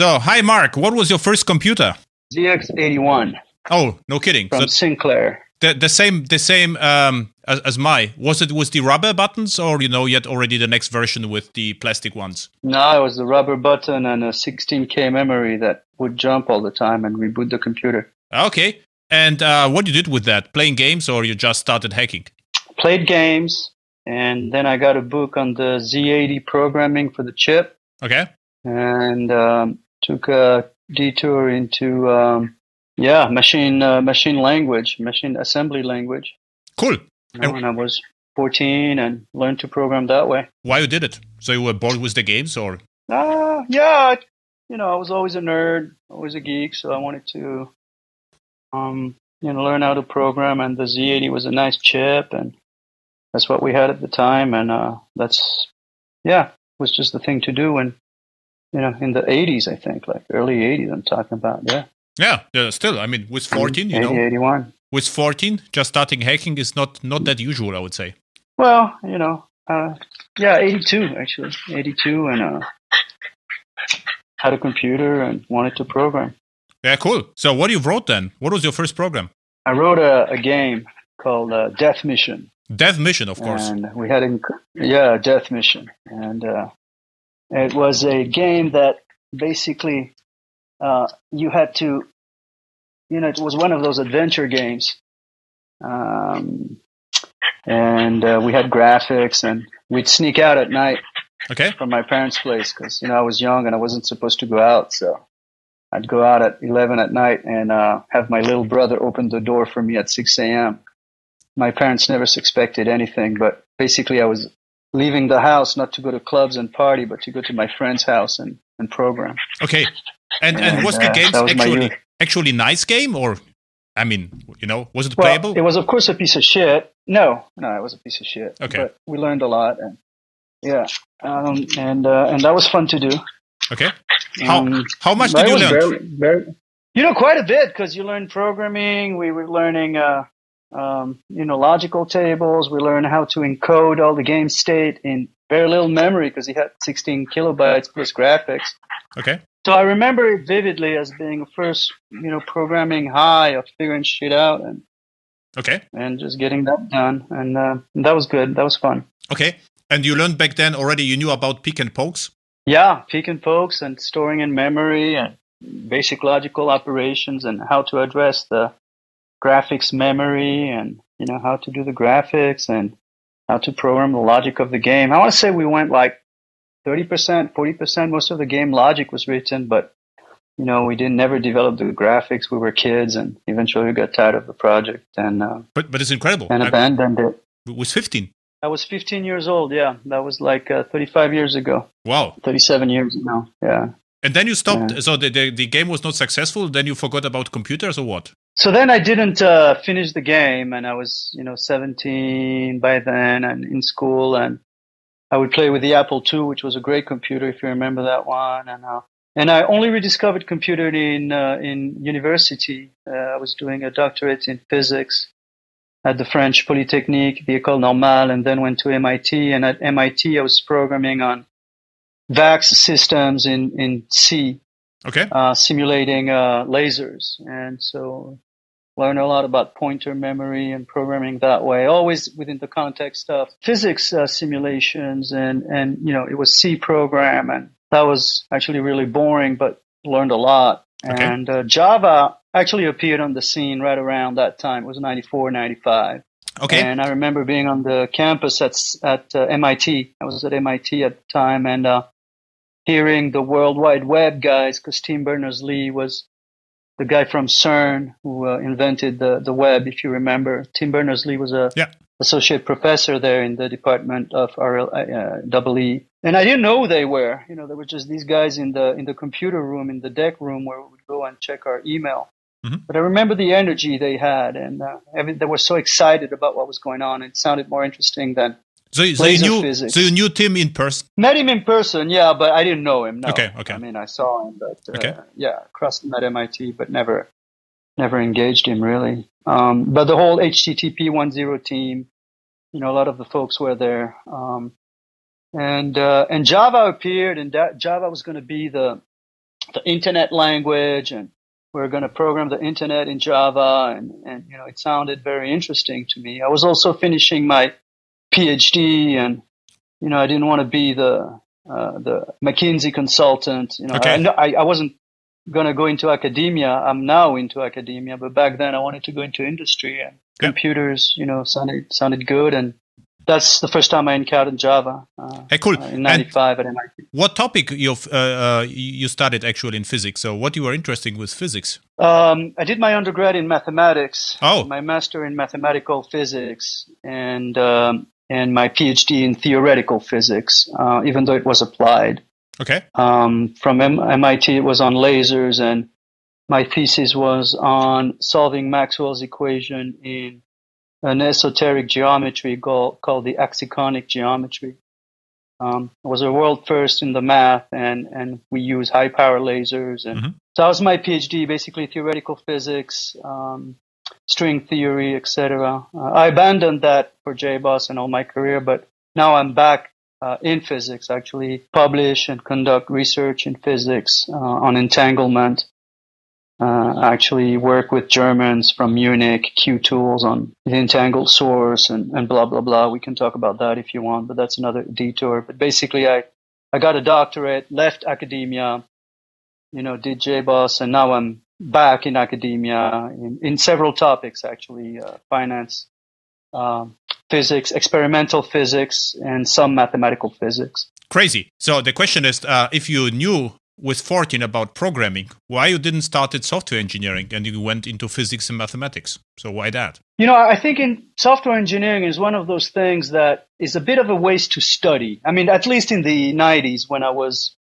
So, hi Marc, what was your first computer? ZX81. Oh, no kidding. From Sinclair. The same as my. Was it with the rubber buttons, or yet already the next version with the plastic ones? No, it was the rubber button and a 16K memory that would jump all the time and reboot the computer. Okay. And what you did with that? Playing games, or you just started hacking? Played games, and then I got a book on the Z80 programming for the chip. Okay. And took a detour into machine language, machine assembly language. Cool. When I was 14 and learned to program that way. Why you did it? So you were bored with the games, or? Yeah. I was always a nerd, always a geek, so I wanted to, learn how to program. And the Z80 was a nice chip, and that's what we had at the time. And was just the thing to do. And in the 80s, I think, like early 80s, I'm talking about. Yeah, still, I mean, with 14, 81. With 14, just starting hacking is not that usual, I would say. Well, 82, actually. 82, and had a computer and wanted to program. Yeah, cool. So what you wrote then? What was your first program? I wrote a game called Death Mission. Death Mission, of course. And we had Death Mission. And it was a game that basically you had to, it was one of those adventure games. And we had graphics, and we'd sneak out at night from my parents' place because, I was young and I wasn't supposed to go out. So I'd go out at 11 at night and have my little brother open the door for me at 6 a.m. My parents never suspected anything, but basically I was leaving the house not to go to clubs and party, but to go to my friend's house and program. Okay. And was the game actually nice game, or, I mean, was it playable? It was, of course, a piece of shit. No, it was a piece of shit. Okay. But we learned a lot, and and that was fun to do. Okay. How much did you learn? Quite a bit, because you learn programming. We were learning, logical tables. We learned how to encode all the game state in very little memory, because he had 16 kilobytes plus graphics. Okay. So I remember it vividly as being first, programming high of figuring shit out and just getting that done. And that was good. That was fun. Okay. And you learned back then already, you knew about peek and pokes? Yeah, peek and pokes and storing in memory and basic logical operations and how to address the graphics memory and, how to do the graphics and how to program the logic of the game. I want to say we went like 30%, 40%. Most of the game logic was written, but, we never develop the graphics. We were kids, and eventually we got tired of the project. And But it's incredible. And abandoned it. It was 15. I was 15 years old, yeah. That was like 35 years ago. Wow. 37 years ago, yeah. And then you stopped, so the game was not successful, then you forgot about computers, or what? So then I didn't finish the game, and I was, 17 by then and in school, and I would play with the Apple II, which was a great computer, if you remember that one. And I only rediscovered computing in university. I was doing a doctorate in physics at the French Polytechnique, the École Normale, and then went to MIT. And at MIT, I was programming on VAX systems in C, simulating lasers. And so learn a lot about pointer memory and programming that way, always within the context of physics simulations. And it was C program, and that was actually really boring, but learned a lot. Okay. And Java actually appeared on the scene right around that time. It was 94, 95. Okay. And I remember being on the campus at MIT. I was at MIT at the time, and hearing the World Wide Web guys, because Tim Berners-Lee was the guy from CERN who invented the web, if you remember. Tim Berners-Lee was a associate professor there in the department of RLE. And I didn't know who they were. There were just these guys in the computer room, in the deck room, where we would go and check our email. Mm-hmm. But I remember the energy they had, and they were so excited about what was going on. It sounded more interesting than laser physics. So you knew Tim in person? Met him in person, yeah, but I didn't know him. No. Okay. I mean, I saw him, but crossed him at MIT, but never engaged him really. But the whole HTTP 1.0 team, a lot of the folks were there. And Java appeared, and Java was going to be the the internet language, and we were going to program the internet in Java, and it sounded very interesting to me. I was also finishing my PhD, and I didn't want to be the McKinsey consultant. Okay. I wasn't going to go into academia. I'm now into academia, but back then I wanted to go into industry, and computers, sounded good, and that's the first time I encountered Java. Hey, cool. In '95 at MIT. What topic you studied actually in physics? So what you were interested with physics? I did my undergrad in mathematics. Oh. My master in mathematical physics, and my PhD in theoretical physics, even though it was applied. Okay. From MIT, it was on lasers, and my thesis was on solving Maxwell's equation in an esoteric geometry called the axiconic geometry. It was a world first in the math, and we use high power lasers. And so that was my PhD, basically theoretical physics, string theory, etc. I abandoned that for JBoss and all my career, but now I'm back in physics, actually publish and conduct research in physics on entanglement. Actually work with Germans from Munich, Q-tools on the entangled source and blah, blah, blah. We can talk about that if you want, but that's another detour. But basically, I got a doctorate, left academia, did JBoss, and now I'm back in academia in several topics, actually, finance, physics, experimental physics, and some mathematical physics. Crazy. So the question is, if you knew with 14 about programming, why you didn't start at software engineering and you went into physics and mathematics? So why that? I think in software engineering is one of those things that is a bit of a waste to study. I mean, at least in the 90s when I was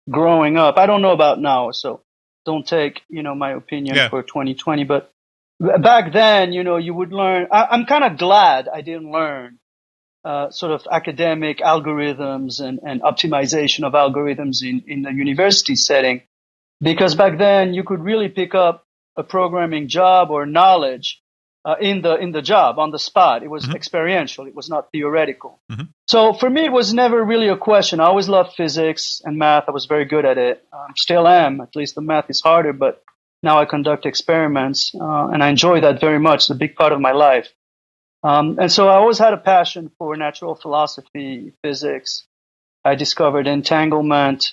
growing up. I don't know about now, so don't take, my opinion for 2020. But back then, you would learn. I'm kind of glad I didn't learn sort of academic algorithms and optimization of algorithms in the university setting, because back then you could really pick up a programming job or knowledge in the job on the spot. It was experiential. It was not theoretical. So for me, it was never really a question. I always loved physics and math. I was very good at it. Still am. At least the math is harder, but now I conduct experiments and I enjoy that very much. It's a big part of my life. And so I always had a passion for natural philosophy, physics. I discovered entanglement,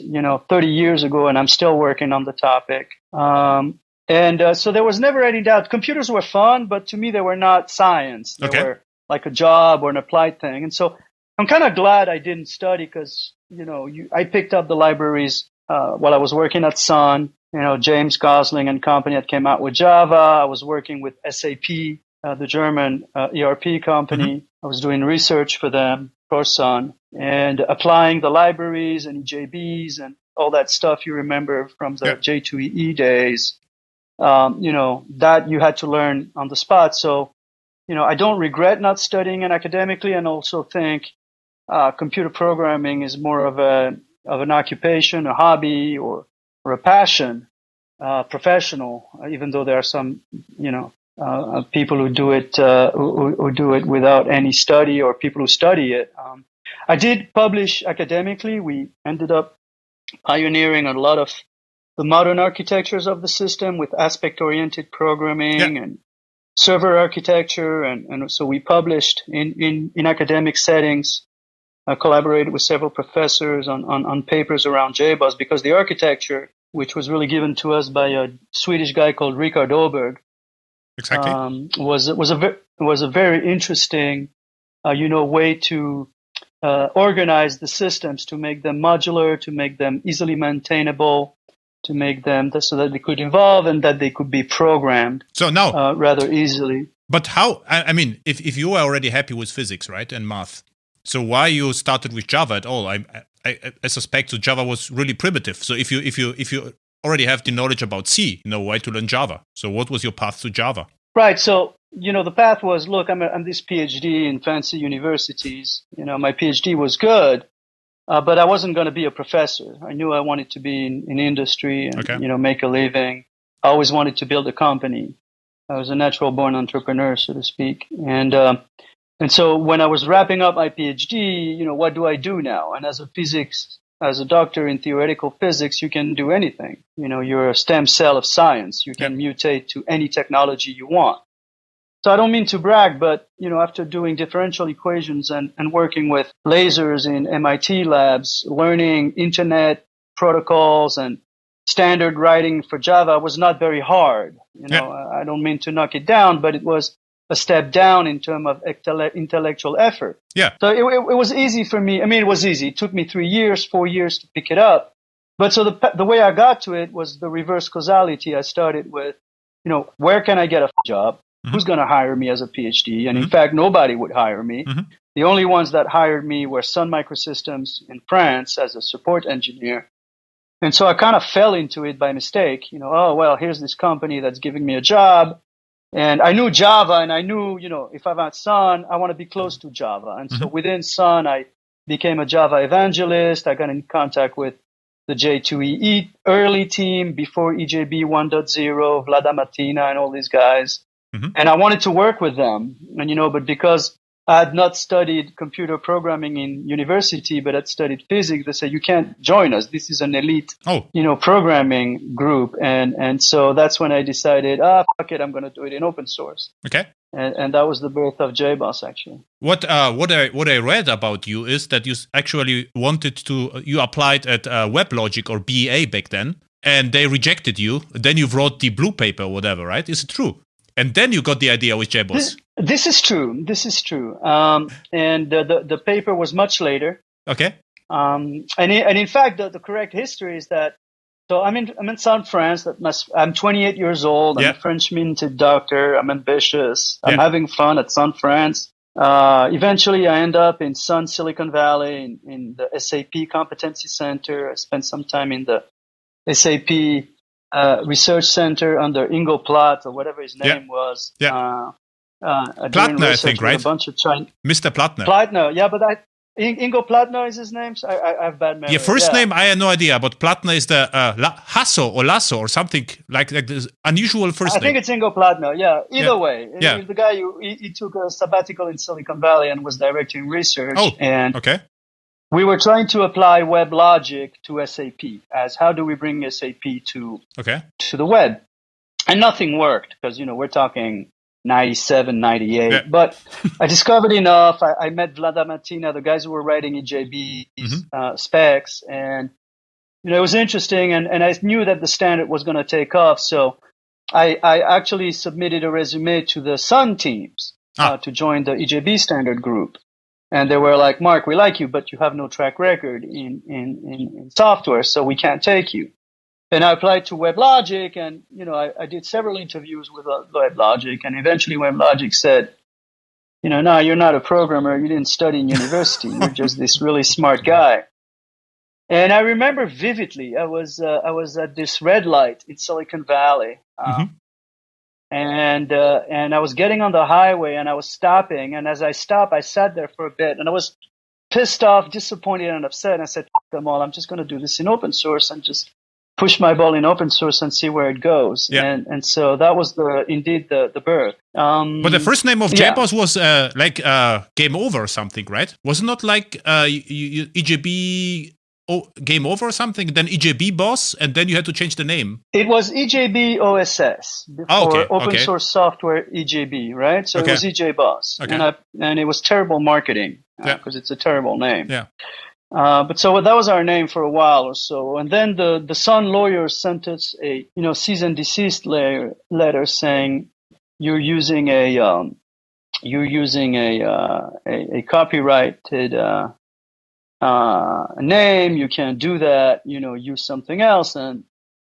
30 years ago, and I'm still working on the topic. So there was never any doubt. Computers were fun, but to me, they were not science. They were like a job or an applied thing. And so I'm kind of glad I didn't study because, I picked up the libraries while I was working at Sun. James Gosling and company that came out with Java. I was working with SAP. The German ERP company. I was doing research for them, for Sun, and applying the libraries and JBs and all that stuff you remember from the J2EE days, that you had to learn on the spot. So, I don't regret not studying it academically, and also think computer programming is more of an occupation, a hobby, or a passion, professional, even though there are some, people who do it who do it without any study, or people who study it. I did publish academically. We ended up pioneering a lot of the modern architectures of the system with aspect-oriented programming and server architecture, and so we published in academic settings. I collaborated with several professors on papers around JBoss, because the architecture, which was really given to us by a Swedish guy called Rickard Öberg, was a very interesting, way to organize the systems, to make them modular, to make them easily maintainable, to make them so that they could evolve and that they could be programmed. So now, rather easily. But how? I mean, if you are already happy with physics, right, and math, so why you started with Java at all? I suspect that Java was really primitive. So if you already have the knowledge about C, why to learn Java? So what was your path to Java? Right. So, the path was, look, I'm this PhD in fancy universities. My PhD was good, but I wasn't going to be a professor. I knew I wanted to be in industry and, make a living. I always wanted to build a company. I was a natural born entrepreneur, so to speak. And so when I was wrapping up my PhD, what do I do now? And as a physics as a doctor in theoretical physics, you can do anything. You're a stem cell of science. You can mutate to any technology you want. So I don't mean to brag, but, after doing differential equations and working with lasers in MIT labs, learning internet protocols and standard writing for Java was not very hard. I don't mean to knock it down, but it was a step down in terms of intellectual effort. Yeah. So it was easy for me. I mean, it was easy. It took me 4 years to pick it up. But so the way I got to it was the reverse causality. I started with, where can I get a job? Mm-hmm. Who's going to hire me as a PhD? And in fact, nobody would hire me. Mm-hmm. The only ones that hired me were Sun Microsystems in France as a support engineer. And so I kind of fell into it by mistake. Here's this company that's giving me a job. And I knew Java, and I knew, if I'm at Sun, I want to be close to Java. And so within Sun, I became a Java evangelist. I got in contact with the J2EE early team before EJB 1.0, Vlada Martina, and all these guys. Mm-hmm. And I wanted to work with them. And, but because I had not studied computer programming in university, but had studied physics, they said, you can't join us. This is an elite, programming group. And so that's when I decided, fuck it, I'm going to do it in open source. Okay. And that was the birth of JBoss, actually. What I read about you is that you actually you applied at WebLogic or BEA back then, and they rejected you. Then you wrote the blue paper or whatever, right? Is it true? And then you got the idea with JBoss. This is true. And the paper was much later. Okay. And in fact, the correct history is that. So I'm in Sun, France. I'm 28 years old. I'm a French minted doctor. I'm ambitious. I'm having fun at Sun, France. Eventually, I end up in Sun, Silicon Valley, in the SAP Competency Center. I spent some time in the SAP Research Center under Ingo Platt or whatever his name was. Yeah. Plattner, I think, right? A bunch of Mr. Plattner. Plattner, yeah, but Ingo Plattner is his name. So I have bad memory. Yeah, first name I had no idea, but Plattner is the Lasso or something like this unusual first name. I think it's Ingo Plattner. Yeah. Either way, the guy he took a sabbatical in Silicon Valley and was directing research. Oh, and okay. We were trying to apply WebLogic to SAP as how do we bring SAP to the web, and nothing worked because we're talking 97, 98. Yeah. But I discovered enough. I met Vlada Martina, the guys who were writing EJB's specs, and it was interesting. And I knew that the standard was going to take off, so I actually submitted a resume to the Sun teams to join the EJB standard group. And they were like, Marc, we like you, but you have no track record in software, so we can't take you. And I applied to WebLogic, and I did several interviews with WebLogic, and eventually WebLogic said, no, you're not a programmer. You didn't study in university. You're just this really smart guy. And I remember vividly, I was at this red light in Silicon Valley, and I was getting on the highway, and I was stopping. And as I stopped, I sat there for a bit, and I was pissed off, disappointed, and upset. And I said, "Fuck them all. I'm just going to do this in open source and just push my ball in open source and see where it goes." Yeah. And so that was indeed the birth. But the first name of JBoss was like Game Over or something, right? Was it not like EJB Game Over or something? Then EJB Boss, and then you had to change the name. It was EJB OSS before open source software EJB, right? So it was JBoss, and it was terrible marketing because it's a terrible name. Yeah. But so that was our name for a while or so, and then the Sun lawyers sent us a cease and desist letter saying you're using a copyrighted name, you can't do that, use something else. And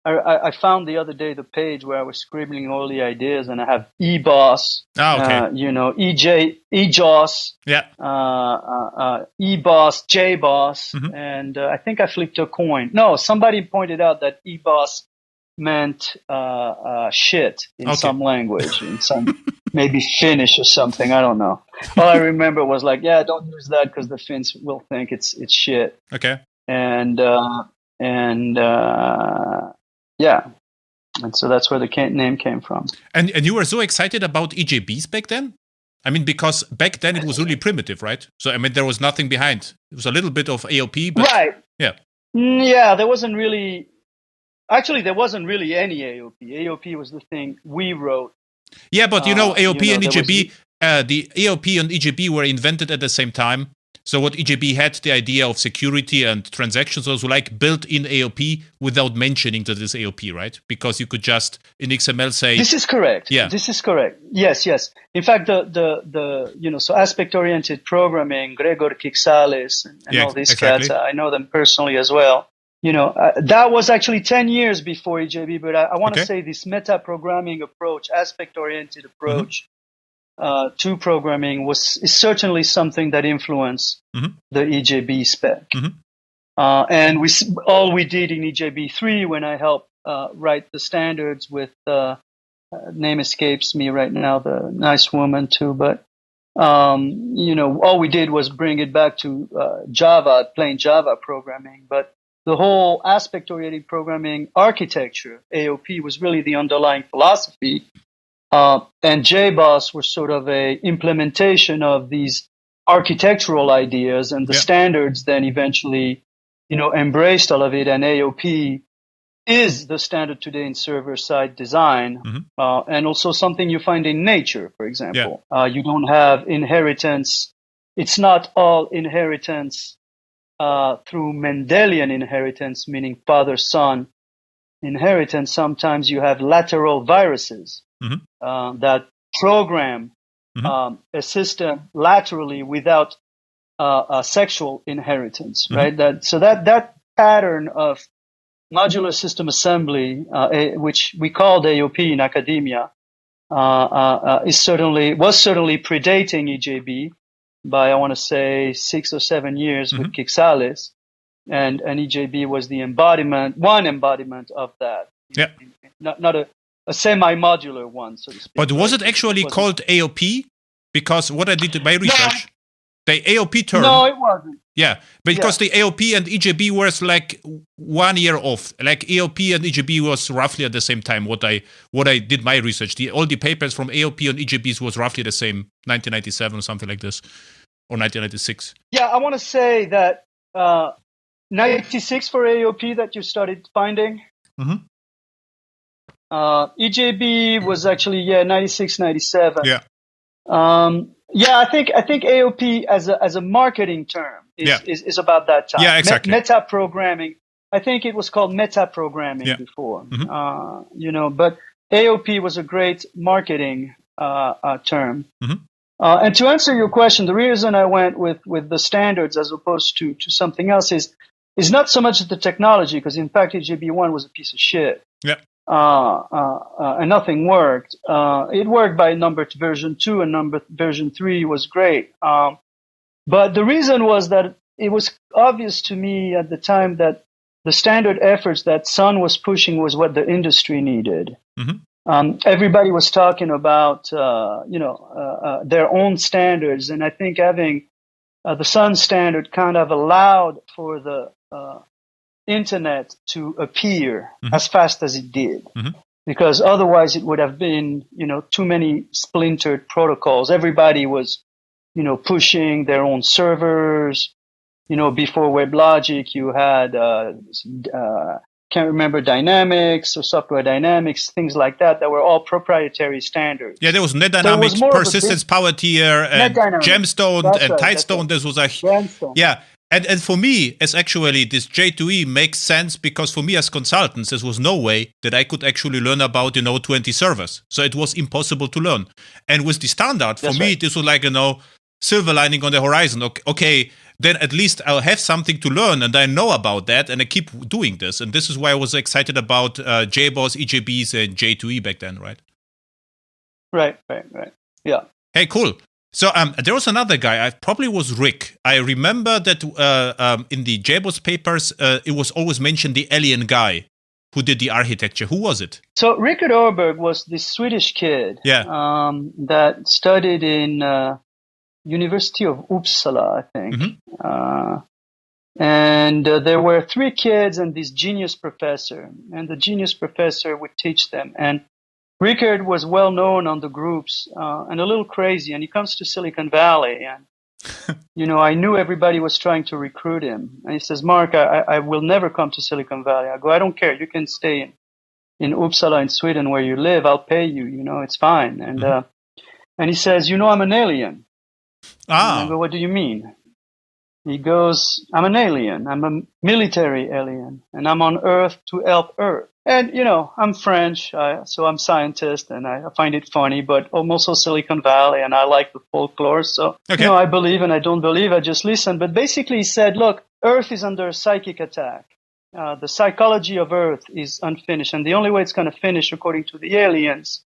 I found the other day the page where I was scribbling all the ideas, and I have eBoss, EJOS, eBoss, JBoss, and I think I flipped a coin. No, somebody pointed out that eBoss meant shit in some language, in some maybe Finnish or something. I don't know. All I remember was like, don't use that because the Finns will think it's shit. Okay. And so that's where the name came from. And you were so excited about EJBs back then? I mean, because back then it was really primitive, right? So I mean, there was nothing behind. It was a little bit of AOP, but right. Yeah. Yeah, there wasn't really. Actually, there wasn't really any AOP. AOP was the thing we wrote. Yeah, but AOP and there was- EJB, the AOP and EJB were invented at the same time. So what EJB had the idea of security and transactions also like built in AOP without mentioning that it's AOP, right? Because you could just in XML say This is correct. Yeah. This is correct. Yes. In fact, so aspect-oriented programming, Gregor Kixalis and all these exactly. cats, I know them personally as well. That was actually 10 years before EJB, but I want to say this meta-programming approach, aspect-oriented approach to programming is certainly something that influenced the EJB spec. And all we did in EJB 3 when I helped write the standards with name escapes me right now, the nice woman too, but all we did was bring it back to Java, plain Java programming. But the whole aspect-oriented programming architecture, AOP, was really the underlying philosophy. And JBoss was sort of a implementation of these architectural ideas, and the standards then eventually, embraced all of it. And AOP is the standard today in server-side design, and also something you find in nature, for example. You don't have inheritance. It's not all inheritance through Mendelian inheritance, meaning father-son inheritance. Sometimes you have lateral viruses that program a system laterally without a sexual inheritance, right? That pattern of modular system assembly, which we called AOP in academia, was certainly predating EJB by, I want to say, 6 or 7 years with Kixalis, and EJB was the one embodiment of that. Yeah, not a semi-modular one, so to speak. But was it actually called AOP? Because what I did in my research, the AOP term. No, it wasn't. Yeah, because the AOP and EJB was like 1 year off. Like AOP and EJB was roughly at the same time. What I did my research, all the papers from AOP and EJBs was roughly the same, 1997 or something like this, or 1996. Yeah, I want to say that 96 for AOP that you started finding. EJB was actually 96, 97. Yeah. I think AOP as a marketing term is about that time. Yeah, exactly. Meta programming. I think it was called meta programming before. But AOP was a great marketing term. And to answer your question, the reason I went with the standards as opposed to something else is not so much the technology, because in fact EJB1 was a piece of shit. Yeah. And nothing worked. It worked by version 2, and version 3 was great. But the reason was that it was obvious to me at the time that the standard efforts that Sun was pushing was what the industry needed. Everybody was talking about, their own standards, and I think having the Sun standard kind of allowed for the internet to appear as fast as it did, because otherwise it would have been, too many splintered protocols. Everybody was, pushing their own servers. Before WebLogic, you had, can't remember, Dynamics or Software Dynamics, things like that were all proprietary standards. Yeah, there was NetDynamics, Persistence Power Tier, and Gemstone and Tidestone. This was Gemstone. Yeah. And for me, as actually this J2E makes sense, because for me as consultants, there was no way that I could actually learn about, 20 servers. So it was impossible to learn. And with the standard, for me, this was like, silver lining on the horizon. Okay, then at least I'll have something to learn, and I know about that, and I keep doing this. And this is why I was excited about JBoss, EJBs, and J2E back then, right? Right. Yeah. Hey, cool. So there was another guy, probably was Rick. I remember that in the JBoss papers, it was always mentioned the alien guy who did the architecture. Who was it? So Rickard Öberg was this Swedish kid that studied in University of Uppsala, I think. And there were 3 kids and this genius professor. And the genius professor would teach them. And Rickard was well known on the groups and a little crazy, and he comes to Silicon Valley, and I knew everybody was trying to recruit him. And he says, Marc, I will never come to Silicon Valley. I go, I don't care. You can stay in Uppsala in Sweden where you live. I'll pay you, it's fine. And he says, I'm an alien. And I go, what do you mean? He goes, I'm an alien. I'm a military alien. And I'm on Earth to help Earth. And, I'm French, so I'm scientist, and I find it funny, but I'm also Silicon Valley, and I like the folklore. So, I believe and I don't believe. I just listen. But basically he said, look, Earth is under a psychic attack. The psychology of Earth is unfinished. And the only way it's going to finish, according to the aliens,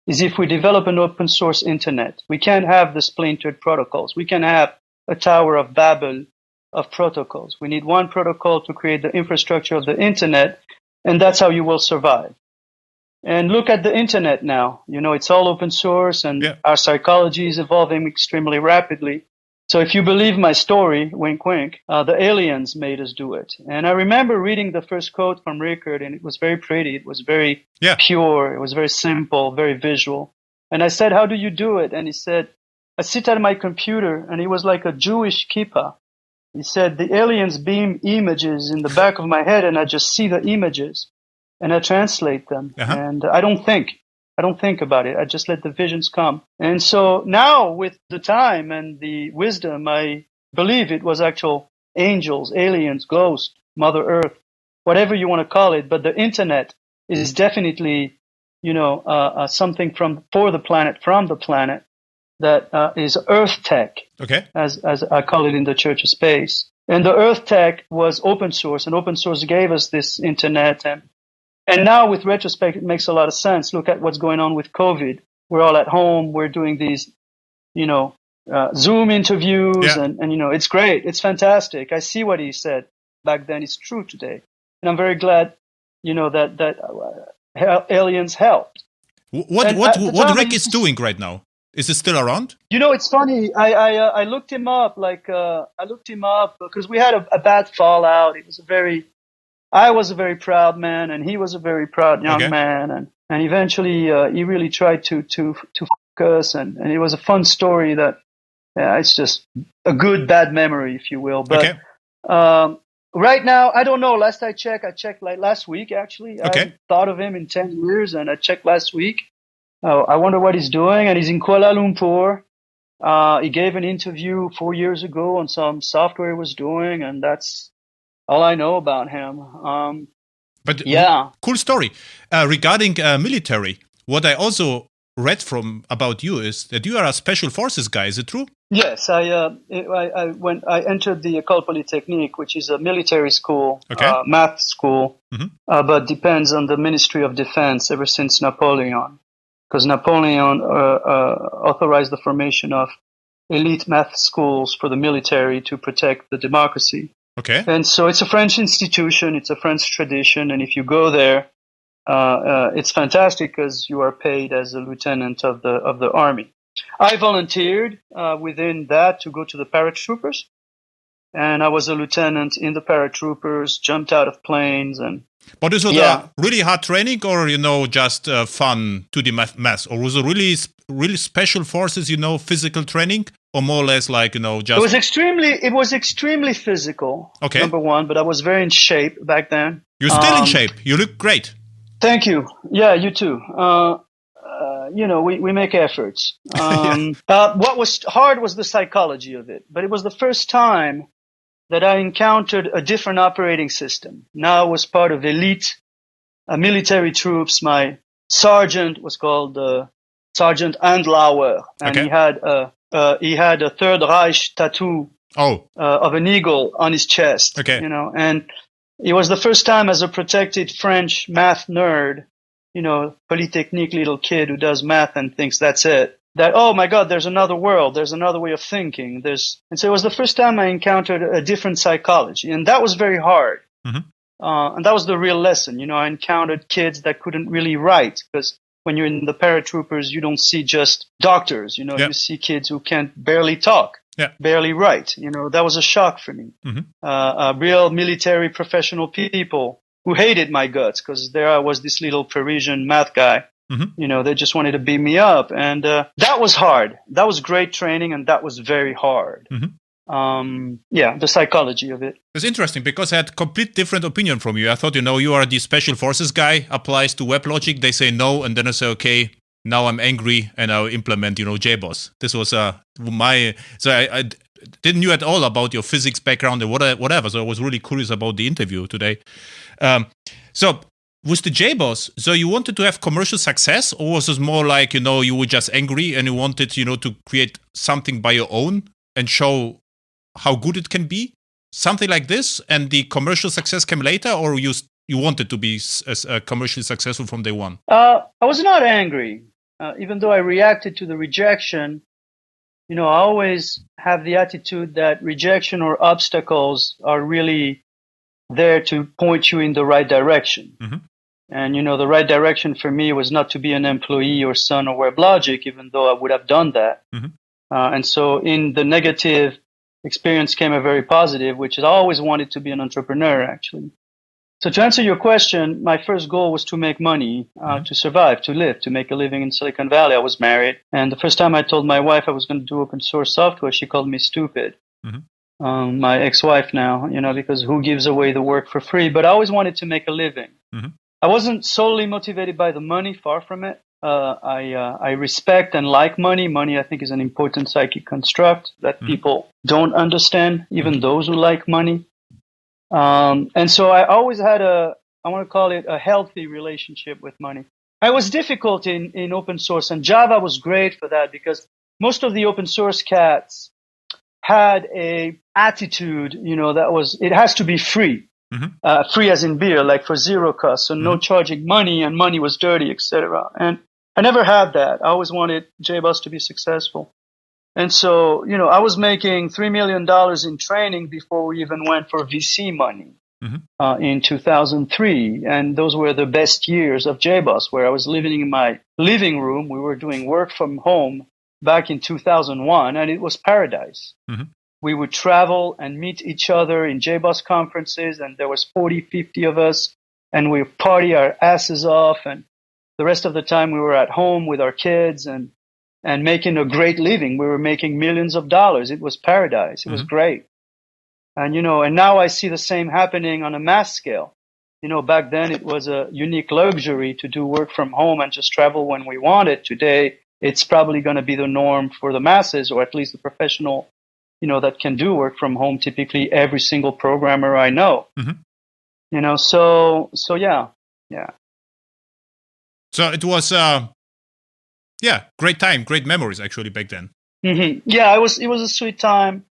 is if we develop an open source internet. We can't have the splintered protocols. We can have a Tower of Babel of protocols. We need one protocol to create the infrastructure of the internet, and that's how you will survive. And look at the internet now. It's all open source, and our psychology is evolving extremely rapidly. So if you believe my story, wink, wink, the aliens made us do it. And I remember reading the first quote from Rickard, and it was very pretty. It was very pure. It was very simple, very visual. And I said, how do you do it? And he said, I sit at my computer, and he was like a Jewish kippah. He said, the aliens beam images in the back of my head, and I just see the images, and I translate them. And I don't think about it. I just let the visions come. And so now with the time and the wisdom, I believe it was actual angels, aliens, ghosts, Mother Earth, whatever you want to call it. But the internet is definitely, something from the planet that is Earth tech, as I call it in the Church of Space. And the Earth tech was open source, and open source gave us this internet. And now with retrospect, it makes a lot of sense. Look at what's going on with COVID. We're all at home. We're doing these, Zoom interviews, and it's great. It's fantastic. I see what he said back then. It's true today. And I'm very glad, that aliens helped. What Rick is doing right now? Is it still around? It's funny. I looked him up. Because we had a bad fallout. I was a very proud man, and he was a very proud young man, and eventually he really tried to focus, and it was a fun story that it's just a good bad memory, if you will. But right now, I don't know. Last I checked like last week actually. I haven't thought of him in 10 years, and I checked last week. I wonder what he's doing, and he's in Kuala Lumpur. He gave an interview 4 years ago on some software he was doing, and that's all I know about him. Cool story. Regarding military, what I also read about you is that you are a special forces guy. Is it true? Yes, I entered the École Polytechnique, which is a military school, math school, but depends on the Ministry of Defense ever since Napoleon, because Napoleon authorized the formation of elite math schools for the military to protect the democracy. And so it's a French institution, it's a French tradition, and if you go there, it's fantastic because you are paid as a lieutenant of the army. I volunteered within that to go to the paratroopers, and I was a lieutenant in the paratroopers, jumped out of planes. But is it really hard training, or just fun 2D math, or was it really special forces, physical training? Or more or less like, just... It was extremely physical, number one, but I was very in shape back then. You're still in shape. You look great. Thank you. Yeah, you too. We make efforts. What was hard was the psychology of it, but it was the first time that I encountered a different operating system. Now I was part of elite military troops. My sergeant was called Sergeant Andlauer, and he had a Third Reich tattoo of an eagle on his chest. And it was the first time as a protected French math nerd, Polytechnique little kid who does math and thinks that's it, that, oh my God, there's another world, there's another way of thinking. And so it was the first time I encountered a different psychology, and that was very hard. And that was the real lesson. I encountered kids that couldn't really write, because when you're in the paratroopers, you don't see just doctors, you see kids who can't barely talk, barely write. That was a shock for me. Real military professional people who hated my guts, because there I was, this little Parisian math guy They just wanted to beat me up. And that was hard. That was great training, and that was very hard. The psychology of it. It's interesting because I had complete different opinion from you. I thought, you are the special forces guy, applies to WebLogic. They say no, and then I say, okay, now I'm angry and I'll implement, JBoss. This was so I didn't knew at all about your physics background and whatever. So I was really curious about the interview today. So with the JBoss, so you wanted to have commercial success, or was it more like, you were just angry and you wanted, to create something by your own and show how good it can be? Something like this, and the commercial success came later, or you wanted to be commercially successful from day one? I was not angry. Even though I reacted to the rejection, I always have the attitude that rejection or obstacles are really there to point you in the right direction. And, the right direction for me was not to be an employee or Sun or WebLogic, even though I would have done that. And so in the negative experience came a very positive, which is I always wanted to be an entrepreneur, actually. So to answer your question, my first goal was to make money, to survive, to live, to make a living in Silicon Valley. I was married. And the first time I told my wife I was going to do open source software, she called me stupid. My ex-wife now, because who gives away the work for free? But I always wanted to make a living. I wasn't solely motivated by the money, far from it. I respect and like money. Money, I think, is an important psychic construct that people don't understand, even those who like money. And so I always had I want to call it a healthy relationship with money. I was difficult in open source, and Java was great for that because most of the open source cats had a attitude, that was, it has to be free. Free as in beer, like for zero cost. So no charging money, and money was dirty, etc. And I never had that. I always wanted JBoss to be successful. And so, I was making $3 million in training before we even went for VC money in 2003. And those were the best years of JBoss, where I was living in my living room. We were doing work from home back in 2001, and it was paradise. We would travel and meet each other in JBoss conferences, and there was 40, 50 of us, and we party our asses off. And the rest of the time we were at home with our kids and making a great living. We were making millions of dollars. It was paradise. It was great. And, and now I see the same happening on a mass scale. Back then it was a unique luxury to do work from home and just travel when we wanted. Today, it's probably going to be the norm for the masses, or at least the professional, that can do work from home. Typically every single programmer I know, so yeah. So it was, great time, great memories actually back then. Yeah, it was a sweet time.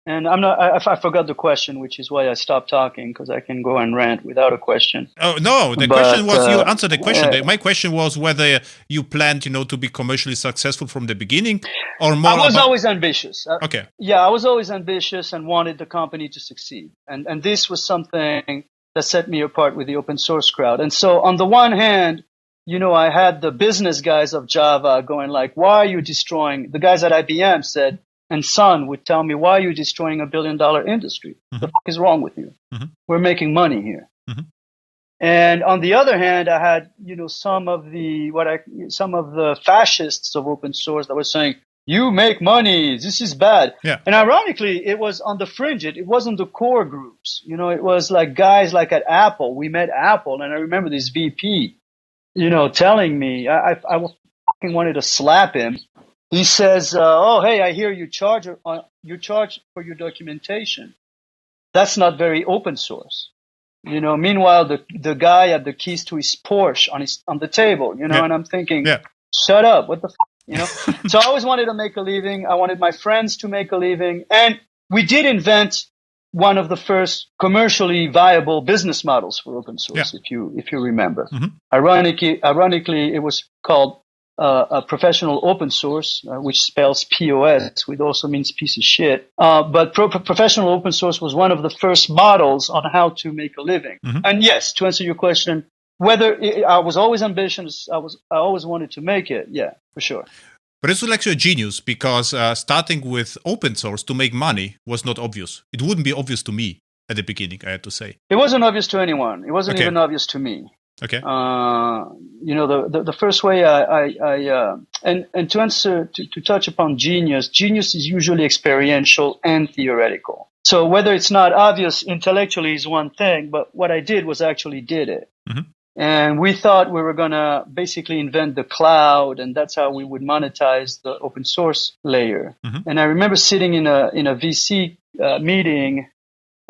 And I forgot the question, which is why I stopped talking, because I can go and rant without a question. Oh, no, the question was, you answered the question. My question was whether you planned, to be commercially successful from the beginning, or more. I was always ambitious. Okay. Yeah, I was always ambitious and wanted the company to succeed. And this was something that set me apart with the open source crowd. And so on the one hand, I had the business guys of Java going like, why are you destroying? The guys at IBM said, and Sun would tell me, why are you destroying $1 billion industry? The fuck is wrong with you? We're making money here. And on the other hand, I had, some of the fascists of open source that were saying, you make money, this is bad. Yeah. And ironically, it was on the fringe. It wasn't the core groups. It was like guys like at Apple. We met Apple, and I remember this VP, telling me, I fucking wanted to slap him. He says, oh, hey, I hear you charge for your documentation. That's not very open source. Meanwhile, the guy had the keys to his Porsche on the table, and I'm thinking, shut up. What the f-? So I always wanted to make a living. I wanted my friends to make a living. And we did invent one of the first commercially viable business models for open source, if you remember. Ironically, it was called a professional open source, which spells POS, which also means piece of shit. But professional open source was one of the first models on how to make a living. And yes, to answer your question, whether I was always ambitious, I always wanted to make it. Yeah, for sure. But this was actually a genius, because starting with open source to make money was not obvious. It wouldn't be obvious to me at the beginning, I had to say. It wasn't obvious to anyone. It wasn't even obvious to me. Okay. The first way and to answer, to touch upon genius is usually experiential and theoretical. So whether it's not obvious intellectually is one thing, but what I did was actually did it. Mm-hmm. And we thought we were going to basically invent the cloud, and that's how we would monetize the open source layer. Mm-hmm. And I remember sitting in a VC meeting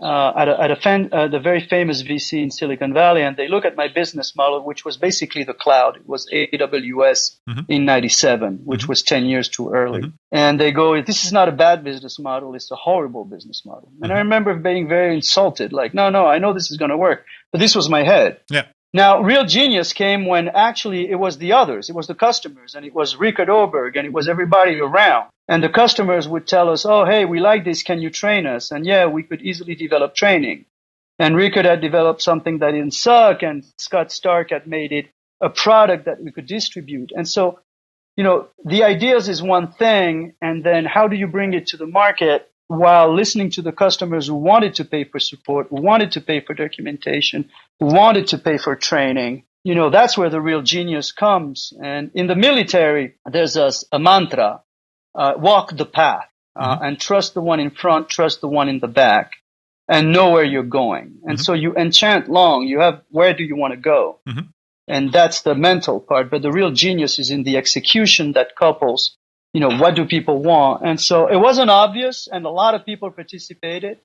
at the very famous VC in Silicon Valley, and they look at my business model, which was basically the cloud. It was AWS mm-hmm. in 97, which mm-hmm. was 10 years too early. Mm-hmm. And they go, this is not a bad business model. It's a horrible business model. And I remember being very insulted, like, no, I know this is going to work. But this was my head. Yeah. Now, real genius came when actually it was the others. It was the customers, and it was Rickard Öberg, and it was everybody around. And the customers would tell us, oh, hey, we like this. Can you train us? And yeah, we could easily develop training. And Rickard had developed something that didn't suck, and Scott Stark had made it a product that we could distribute. And so, the ideas is one thing, and then how do you bring it to the market while listening to the customers who wanted to pay for support, who wanted to pay for documentation, who wanted to pay for training? That's where the real genius comes. And in the military, there's a mantra, walk the path, and trust the one in front, trust the one in the back, and know where you're going. And so you enchant long. You have, where do you want to go? Mm-hmm. And that's the mental part. But the real genius is in the execution that couples, what do people want? And so it wasn't obvious, and a lot of people participated.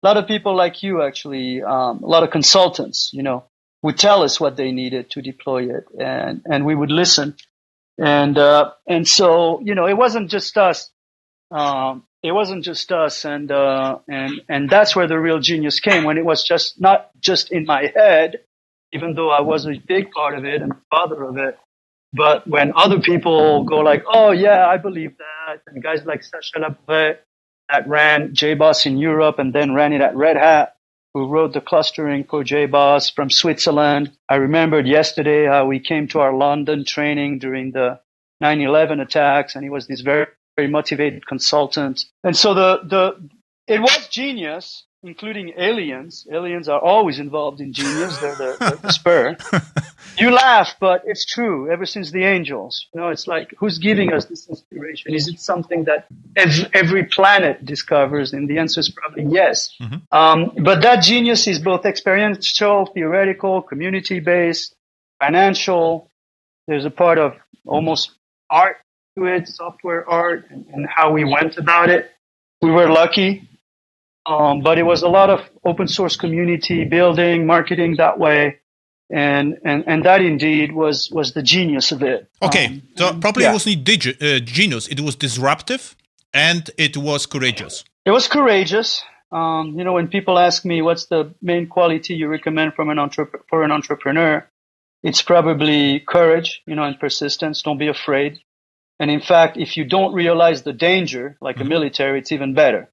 A lot of people like you, actually, a lot of consultants, would tell us what they needed to deploy it, and we would listen. And so, it wasn't just us. It wasn't just us, and that's where the real genius came, when it was just not just in my head, even though I was a big part of it and father of it. But when other people go like, oh, yeah, I believe that, and guys like Sacha Labouret that ran JBoss in Europe and then ran it at Red Hat, who wrote the clustering for JBoss from Switzerland. I remembered yesterday how we came to our London training during the 9/11 attacks, and he was this very, very motivated consultant. And so it was genius, including aliens. Aliens are always involved in genius. They're the spur. You laugh, but it's true. Ever since the angels, it's like, who's giving us this inspiration? Is it something that every planet discovers? And the answer is probably yes. Mm-hmm. But that genius is both experiential, theoretical, community-based, financial. There's a part of almost art to it, software art, and how we went about it. We were lucky. But it was a lot of open source community building, marketing that way. And that indeed was the genius of it. Okay, so probably it wasn't genius. It was disruptive, and it was courageous. It was courageous. When people ask me what's the main quality you recommend for an entrepreneur, it's probably courage, and persistence. Don't be afraid. And in fact, if you don't realize the danger, like a military, it's even better.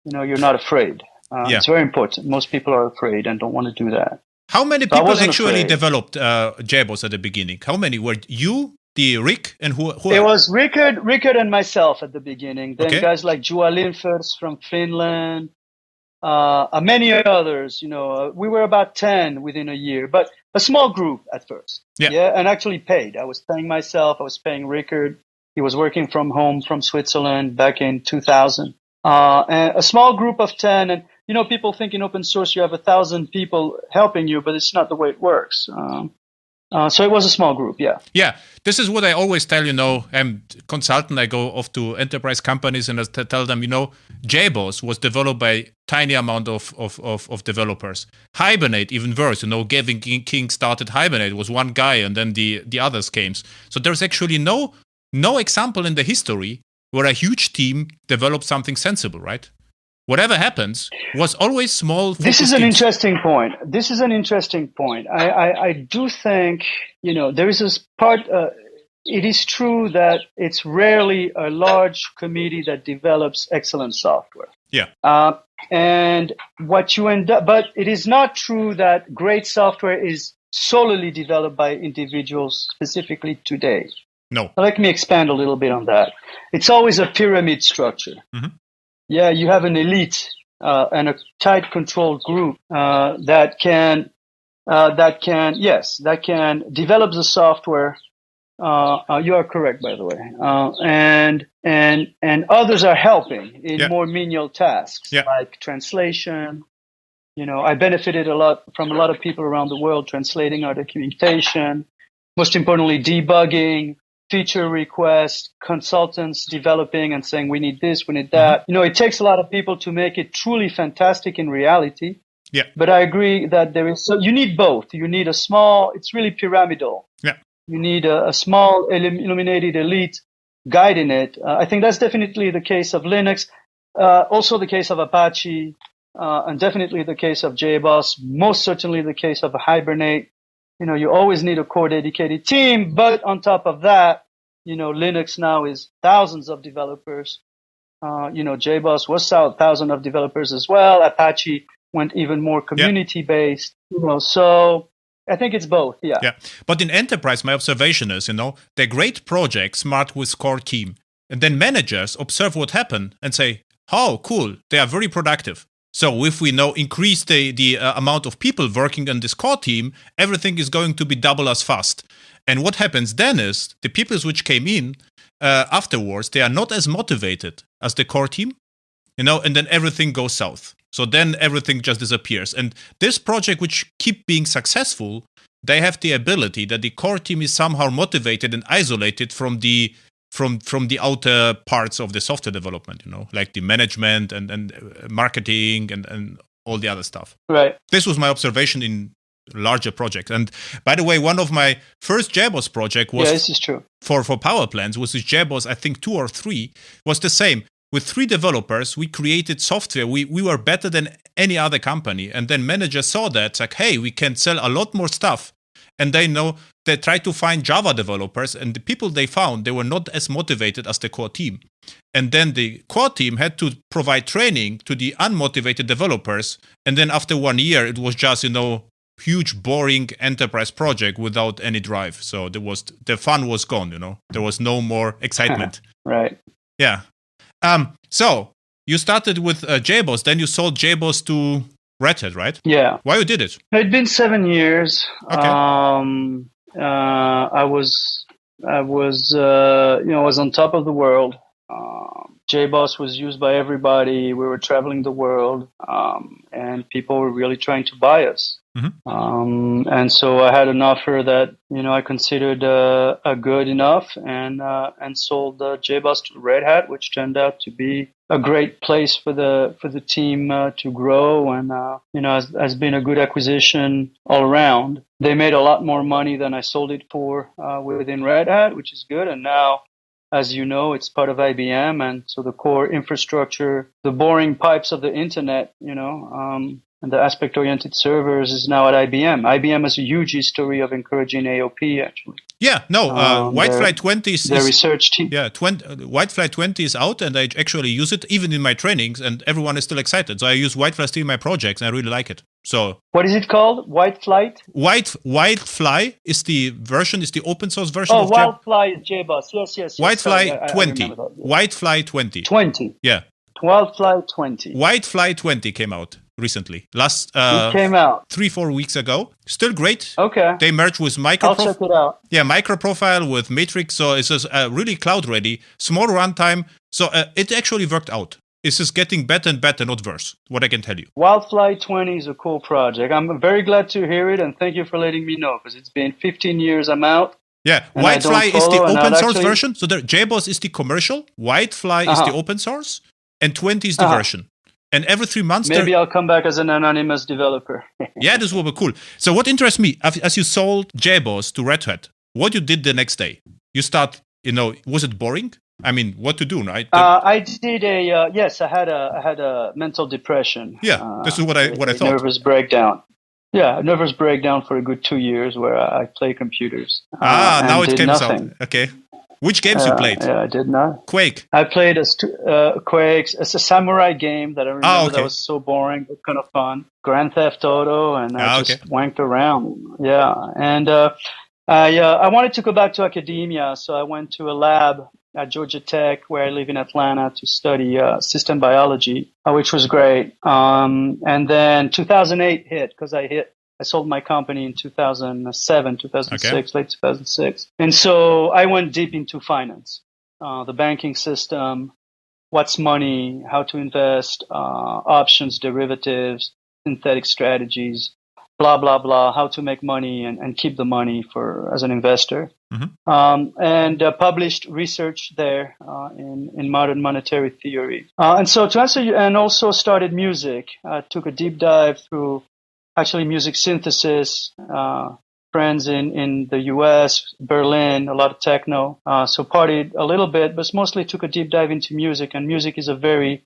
You're not afraid. It's very important. Most people are afraid and don't want to do that. How many people actually developed JBoss at the beginning? How many were you, Rick, and who? It was Rickard and myself at the beginning. Then guys like Juha Lindfors from Finland, many others. We were about 10 within a year, but a small group at first. Yeah, and actually paid. I was paying myself. I was paying Rickard. He was working from home from Switzerland back in 2000. And a small group of 10, and people think in open source you have 1,000 people helping you, but it's not the way it works. So it was a small group, yeah. Yeah, this is what I always tell, I'm consultant, I go off to enterprise companies and I tell them, JBoss was developed by tiny amount of developers. Hibernate, even worse, Gavin King started Hibernate, it was one guy and then the others came. So there's actually no example in the history where a huge team developed something sensible, right? Whatever happens was always small. This is an interesting point. I do think, there is this part, it is true that it's rarely a large committee that develops excellent software. Yeah. And what you end up, but it is not true that great software is solely developed by individuals specifically today. No. Let me expand a little bit on that. It's always a pyramid structure. Mm-hmm. Yeah, you have an elite and a tight controlled group that can that can develop the software. You are correct, by the way. And others are helping in more menial tasks like translation. I benefited a lot from a lot of people around the world translating our documentation. Most importantly, debugging, feature requests, consultants developing and saying, we need this, we need that. It takes a lot of people to make it truly fantastic in reality. Yeah. But I agree that you need both. You need it's really pyramidal. Yeah. You need a small illuminated elite guiding it. I think that's definitely the case of Linux, also the case of Apache, and definitely the case of JBoss, most certainly the case of Hibernate. You always need a core dedicated team, but on top of that, Linux now is thousands of developers. JBoss was 1,000 of developers as well. Apache went even more community-based. So I think it's both, yeah. Yeah, but in enterprise, my observation is, they're great projects, smart with core team. And then managers observe what happened and say, oh, cool, they are very productive. So if we now increase the amount of people working on this core team, everything is going to be double as fast. And what happens then is the people which came in afterwards, they are not as motivated as the core team, and then everything goes south. So then everything just disappears. And this project, which keep being successful, they have the ability that the core team is somehow motivated and isolated from the outer parts of the software development, like the management and marketing and all the other stuff. Right. This was my observation in larger projects. And by the way, one of my first JBoss project was this is true. For power plants was this JBoss, I think 2 or 3, was the same. With 3 developers, we created software. We were better than any other company. And then managers saw that, it's like, hey, we can sell a lot more stuff. And they tried to find Java developers, and the people they found, they were not as motivated as the core team. And then the core team had to provide training to the unmotivated developers. And then after 1 year, it was just, huge, boring enterprise project without any drive. So the fun was gone, There was no more excitement. Right. Yeah. So you started with JBoss, then you sold JBoss to Red Hat, right? Yeah. Why you did it? It'd been 7 years. Okay. I was on top of the world. JBoss was used by everybody. We were traveling the world, and people were really trying to buy us. Mm-hmm. And so I had an offer that I considered good enough, and sold JBoss to Red Hat, which turned out to be a great place for the team to grow, and has been a good acquisition all around. They made a lot more money than I sold it for within Red Hat, which is good, and now, as you know, it's part of IBM, and so the core infrastructure, the boring pipes of the internet, and the aspect-oriented servers is now at IBM. IBM has a huge history of encouraging AOP, actually. Yeah, no, Whitefly 20 is... Their research team. Yeah, Whitefly 20 is out, and I actually use it even in my trainings, and everyone is still excited. So I use Whitefly still in my projects, and I really like it. So what is it called? Whitefly? Whitefly is the open source version of Whitefly is JBoss. Yes. Whitefly 20. Whitefly 20. 20. Yeah. Whitefly 20. Whitefly 20 came out recently. It came out 3-4 weeks ago. Still great. Okay. They merged with I'll check it out. Yeah, Microprofile with Matrix. So it's just really cloud ready. Small runtime. So it actually worked out. It's just getting better and better, not worse, what I can tell you. Whitefly 20 is a cool project. I'm very glad to hear it, and thank you for letting me know, because it's been 15 years I'm out. Yeah, Whitefly is the open source version. So JBoss is the commercial, Whitefly is the open source, and 20 is the version. And every 3 months... Maybe I'll come back as an anonymous developer. Yeah, this will be cool. So what interests me, as you sold JBoss to Red Hat, what you did the next day? You start, was it boring? I mean, what to do, right? I did yes, I had a mental depression. Yeah, this is what I thought. Nervous breakdown. Yeah, nervous breakdown for a good 2 years where I play computers. Now it came out. Okay. Which games you played? Yeah, I did not. Quake. I played Quake. It's a samurai game that I remember that was so boring but kind of fun. Grand Theft Auto, and I just wanked around. Yeah, and I wanted to go back to academia, so I went to a lab at Georgia Tech, where I live in Atlanta, to study system biology, which was great. And then 2008 hit, because I hit I sold my company in 2007, 2006, late 2006. And so I went deep into finance, the banking system, what's money, how to invest, options, derivatives, synthetic strategies, blah, blah, blah, how to make money and keep the money as an investor. And published research there in modern monetary theory. And so to answer you, and also started music. Took a deep dive through actually music synthesis, friends in the US, Berlin, a lot of techno. So partied a little bit, but mostly took a deep dive into music. And music is a very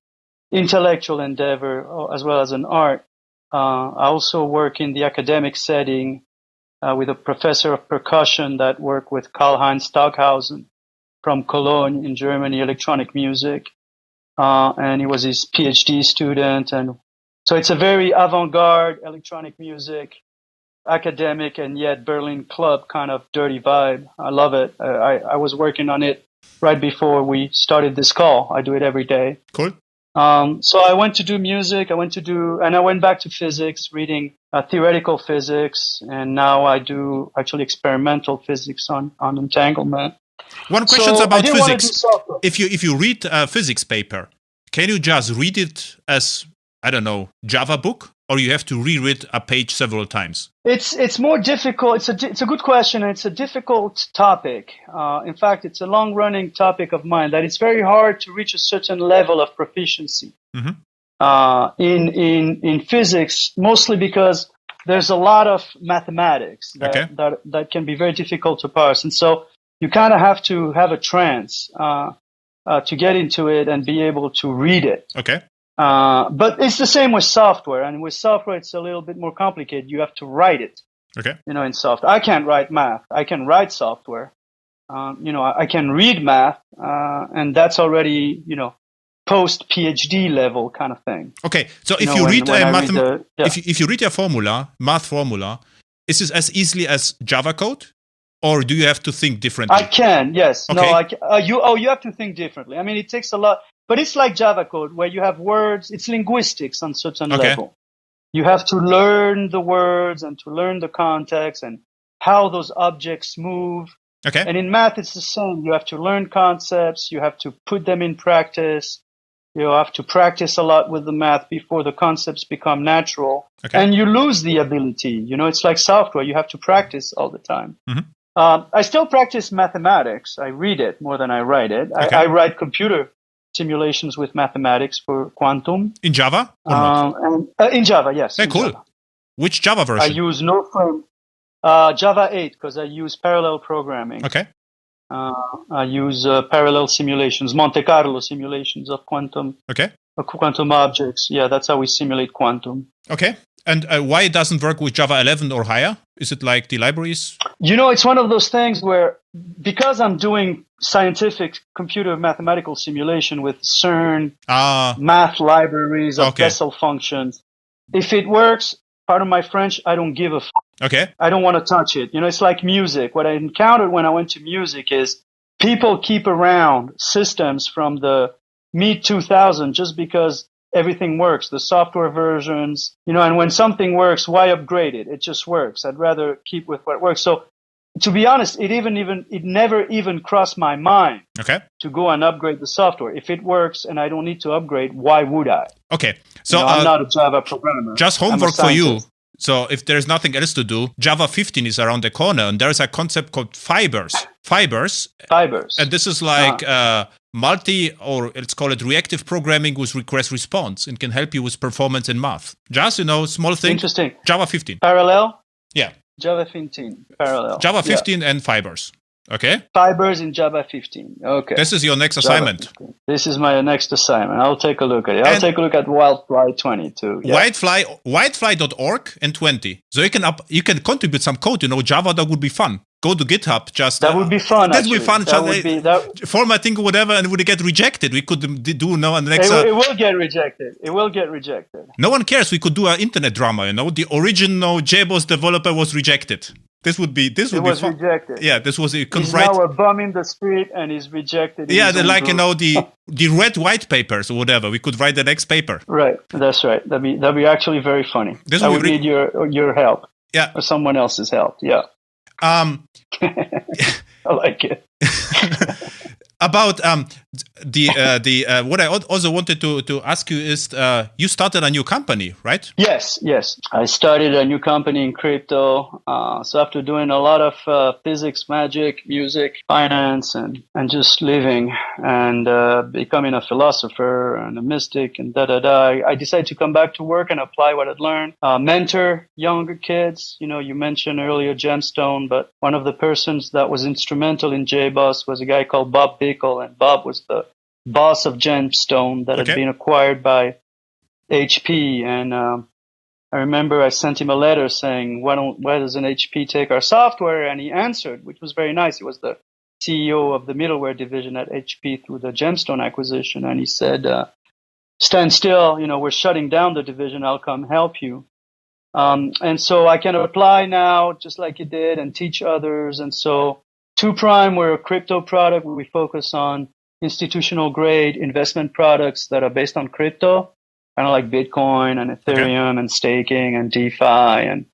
intellectual endeavor as well as an art. I also work in the academic setting with a professor of percussion that worked with Karl-Heinz Stockhausen from Cologne in Germany, electronic music. And he was his PhD student. And so it's a very avant-garde electronic music, academic and yet Berlin club kind of dirty vibe. I love it. I was working on it right before we started this call. I do it every day. Cool. So I went to do music. And I went back to physics, reading theoretical physics, and now I do actually experimental physics on entanglement. One question about physics. If you read a physics paper, can you just read it as, I don't know, Java book, or you have to reread a page several times? It's more difficult. It's a good question. It's a difficult topic. In fact, it's a long-running topic of mine that it's very hard to reach a certain level of proficiency in physics, mostly because there's a lot of mathematics that can be very difficult to parse, and so you kind of have to have a trance to get into it and be able to read it. Okay. But it's the same with software, and with software, it's a little bit more complicated. You have to write it. Okay. In software. I can't write math. I can write software. I can read math, and that's already, post PhD level kind of thing. Okay. So if you read if you read a math formula, is this as easily as Java code? Or do you have to think differently? I can, yes. Okay. No, you have to think differently. I mean, it takes a lot. But it's like Java code, where you have words. It's linguistics on certain level. You have to learn the words and to learn the context and how those objects move. Okay. And in math, it's the same. You have to learn concepts. You have to put them in practice. You have to practice a lot with the math before the concepts become natural. Okay. And you lose the ability. It's like software. You have to practice all the time. I still practice mathematics. I read it more than I write it. Okay. I write computer simulations with mathematics for quantum. In Java or not? In Java, yes. Hey, cool. Java. Which Java version? I use Java 8 because I use parallel programming. Okay. I use parallel simulations, Monte Carlo simulations of quantum. Okay. Quantum objects. Yeah, that's how we simulate quantum. Okay. And why it doesn't work with Java 11 or higher? Is it like the libraries? It's one of those things where, because I'm doing scientific computer mathematical simulation with CERN, math libraries of Bessel functions, if it works, pardon my French, I don't give a f***. Okay. I don't want to touch it. It's like music. What I encountered when I went to music is people keep around systems from the mid-2000s just because everything works, the software versions, and when something works, why upgrade it? It just works. I'd rather keep with what works. So to be honest, it never even crossed my mind to go and upgrade the software. If it works and I don't need to upgrade, why would I? Okay. So I'm not a Java programmer. Just homework for you. So if there's nothing else to do, Java 15 is around the corner, and there's a concept called fibers. And this is like or let's call it reactive programming with request response, and can help you with performance in math. Just, small thing. Interesting. Java 15. Parallel? Yeah. Java 15. Parallel. Java 15 and fibers. Okay? Fibers in Java 15. Okay. This is your next assignment. This is my next assignment. I'll take a look at it. I'll take a look at Wildfly 20 too. Yeah. Whitefly.org and 20. So you can contribute some code. Java, that would be fun. Go to GitHub. That would be fun. That would be fun. Formatting or whatever, and it would get rejected. We could do now and the next. It will get rejected. It will get rejected. No one cares. We could do an internet drama. The original JBoss developer was rejected. This would be fun. Rejected. Yeah, this was. He's now a bum in the street and he's rejected. Yeah, the red white papers or whatever. We could write the next paper. Right, that's right. That'd be actually very funny. I would need your help. Yeah. Or someone else's help. Yeah. I like it. About what I also wanted to ask you is you started a new company, right? Yes. I started a new company in crypto. So after doing a lot of physics, magic, music, finance, and just living and becoming a philosopher and a mystic and I decided to come back to work and apply what I'd learned. Mentor younger kids. You mentioned earlier Gemstone, but one of the persons that was instrumental in JBoss was a guy called Bob Bickle, and Bob was the boss of Gemstone that had been acquired by HP. And I remember I sent him a letter saying, why doesn't HP take our software? And he answered, which was very nice. He was the CEO of the middleware division at HP through the Gemstone acquisition. And he said, stand still, we're shutting down the division. I'll come help you. And so I can apply now just like you did and teach others. And so 2Prime, we're a crypto product where we focus on institutional grade investment products that are based on crypto, kind of like Bitcoin and Ethereum and staking and DeFi. And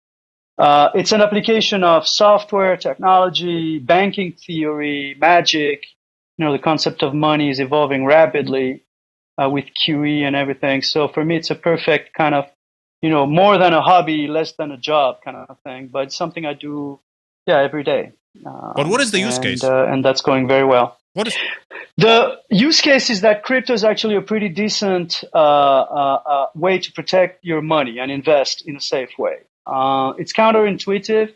it's an application of software, technology, banking theory, magic. The concept of money is evolving rapidly with QE and everything. So for me, it's a perfect kind of, more than a hobby, less than a job kind of thing. But it's something I do, every day. But what is the use case? And that's going very well. What is the use case? Is that crypto is actually a pretty decent way to protect your money and invest in a safe way. It's counterintuitive,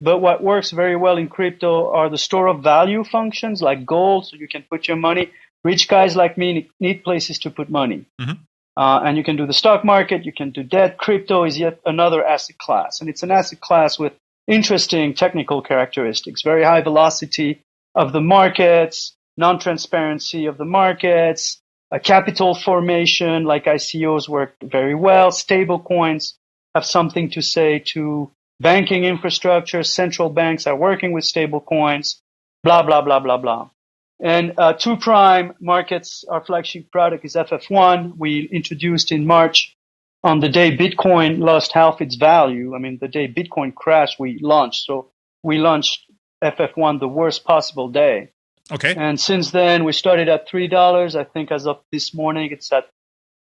but what works very well in crypto are the store of value functions like gold, so you can put your money. Rich guys like me need places to put money. Mm-hmm. And you can do the stock market, you can do debt. Crypto is yet another asset class, and it's an asset class with interesting technical characteristics, very high velocity of the markets, non-transparency of the markets, a capital formation like ICOs work very well. Stable coins have something to say to banking infrastructure. Central banks are working with stable coins, blah, blah, blah, blah, blah. And 2Prime Markets, our flagship product, is FF1. We introduced in March on the day Bitcoin lost half its value. I mean, the day Bitcoin crashed, we launched. So we launched FF1 the worst possible day. Okay. And since then, we started at $3. I think as of this morning, it's at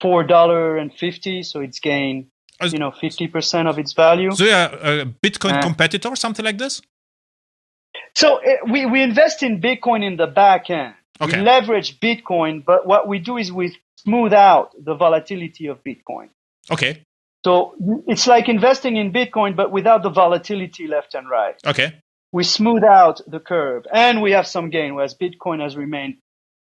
$4.50. So it's gained, 50% of its value. So yeah, a Bitcoin competitor, something like this? So we invest in Bitcoin in the back end. Okay. We leverage Bitcoin, but what we do is we smooth out the volatility of Bitcoin. Okay. So it's like investing in Bitcoin, but without the volatility left and right. Okay. We smooth out the curve, and we have some gain, whereas Bitcoin has remained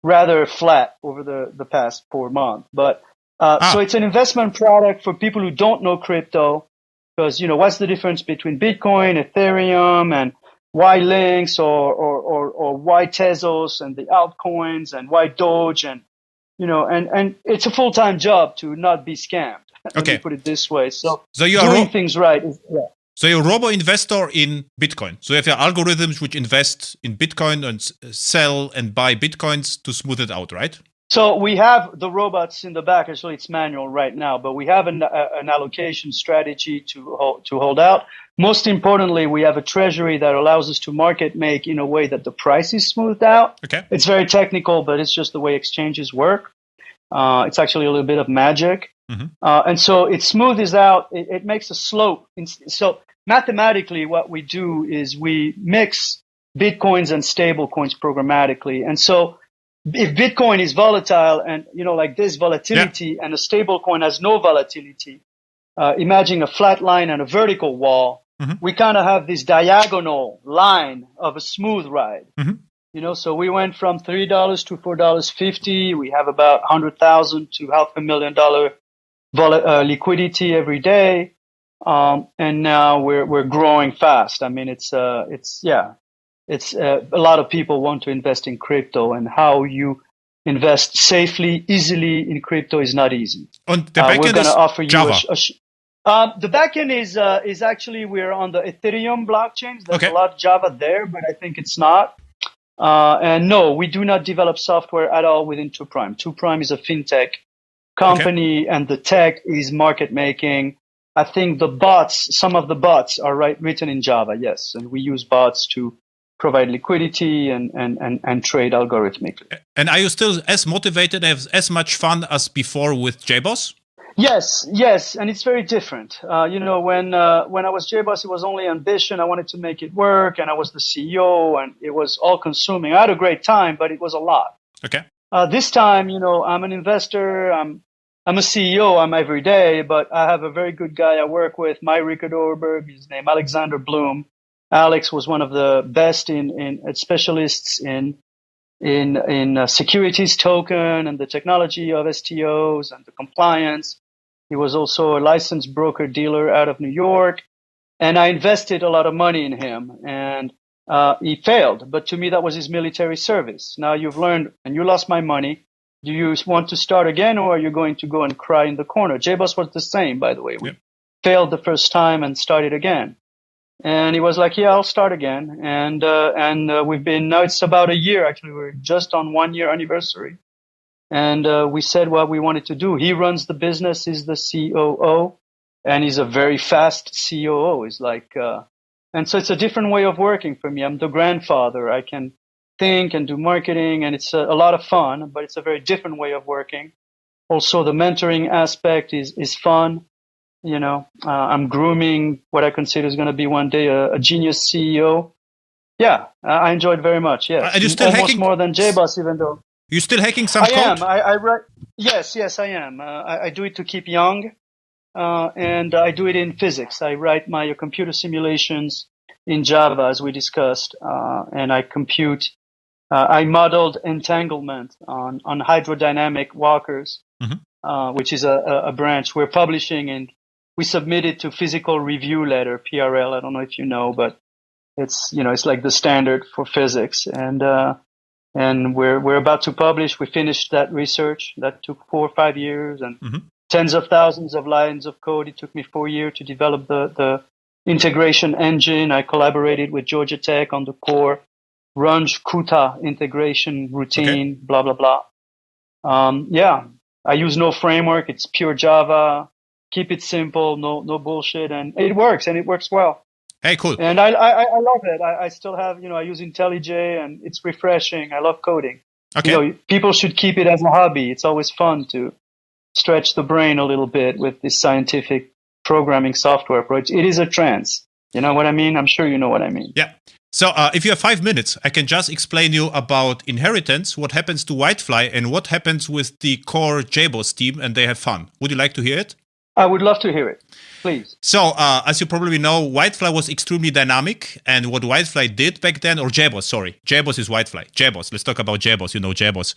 rather flat over the past 4 months. But so it's an investment product for people who don't know crypto, because what's the difference between Bitcoin, Ethereum, and why Lynx or why Tezos and the altcoins and why Doge and it's a full-time job to not be scammed. Let me put it this way. So you're doing things right. So you're a robo-investor in Bitcoin. So you have your algorithms which invest in Bitcoin and sell and buy Bitcoins to smooth it out, right? So we have the robots in the back. Actually, it's manual right now, but we have an allocation strategy to hold out. Most importantly, we have a treasury that allows us to market make in a way that the price is smoothed out. Okay. It's very technical, but it's just the way exchanges work. It's actually a little bit of magic. Mm-hmm. And so it smoothes out. It makes a slope. So mathematically, what we do is we mix Bitcoins and stable coins programmatically. And so if Bitcoin is volatile and, like this volatility and a stable coin has no volatility, imagine a flat line and a vertical wall. Mm-hmm. We kind of have this diagonal line of a smooth ride. Mm-hmm. So we went from $3 to $4.50. We have about 100,000 to $500,000 liquidity every day. And now we're growing fast. I mean, it's a lot of people want to invest in crypto, and how you invest safely, easily in crypto is not easy. And the backend we're going to offer you Java. The backend is actually, we're on the Ethereum blockchain. There's a lot of Java there, but I think it's not. And no, we do not develop software at all within 2Prime. 2Prime is a fintech company, and the tech is market making. I think some of the bots are written in Java, yes. And we use bots to provide liquidity and trade algorithmically. And are you still as motivated, as much fun as before with JBoss? Yes, and it's very different. When I was JBoss, it was only ambition. I wanted to make it work, and I was the CEO, and it was all consuming. I had a great time, but it was a lot. Okay. This time, I'm an investor. I'm a CEO. I'm every day, but I have a very good guy I work with, Rickard Öberg. His name Alexander Bloom. Alex was one of the best specialists in securities token and the technology of STOs and the compliance. He was also a licensed broker dealer out of New York, and I invested a lot of money in him, and he failed. But to me, that was his military service. Now you've learned, and you lost my money. Do you want to start again, or are you going to go and cry in the corner? JBoss was the same, by the way. We failed the first time and started again. And he was like, yeah, I'll start again. And we've been, now it's about a year, actually. We're just on 1 year anniversary. And we said what we wanted to do. He runs the business, he's the COO, and he's a very fast COO. He's like, and so it's a different way of working for me. I'm the grandfather. I can think and do marketing, and it's a lot of fun, but it's a very different way of working. Also, the mentoring aspect is fun. I'm grooming what I consider is going to be one day a genius CEO. Yeah, I enjoyed very much. Yes, are you still almost hacking? More than JBoss, even though You still hacking some code? I write. Yes, I am. I do it to keep young, and I do it in physics. I write my computer simulations in Java, as we discussed, and I compute. I modeled entanglement on hydrodynamic walkers, which is a branch we're publishing, and we submitted to Physical Review Letter (PRL). I don't know if you know, but it's like the standard for physics, and we're about to publish. We finished that research. That took 4 or 5 years and tens of thousands of lines of code. It took me 4 years to develop the integration engine. I collaborated with Georgia Tech on the core Runge Kuta integration routine, blah, blah, blah. I use no framework. It's pure Java. Keep it simple, no bullshit. And it works well. Hey, cool. And I love it. I still have, I use IntelliJ, and it's refreshing. I love coding. Okay. People should keep it as a hobby. It's always fun to stretch the brain a little bit with this scientific programming software approach. It is a trance. You know what I mean? I'm sure you know what I mean. Yeah. So if you have 5 minutes, I can just explain you about inheritance, what happens to Whitefly, and what happens with the core JBoss team, and they have fun. Would you like to hear it? I would love to hear it. Please. So, as you probably know, Whitefly was extremely dynamic, and what Whitefly did back then, or JBoss, sorry. JBoss is Whitefly. JBoss. Let's talk about JBoss. You know JBoss.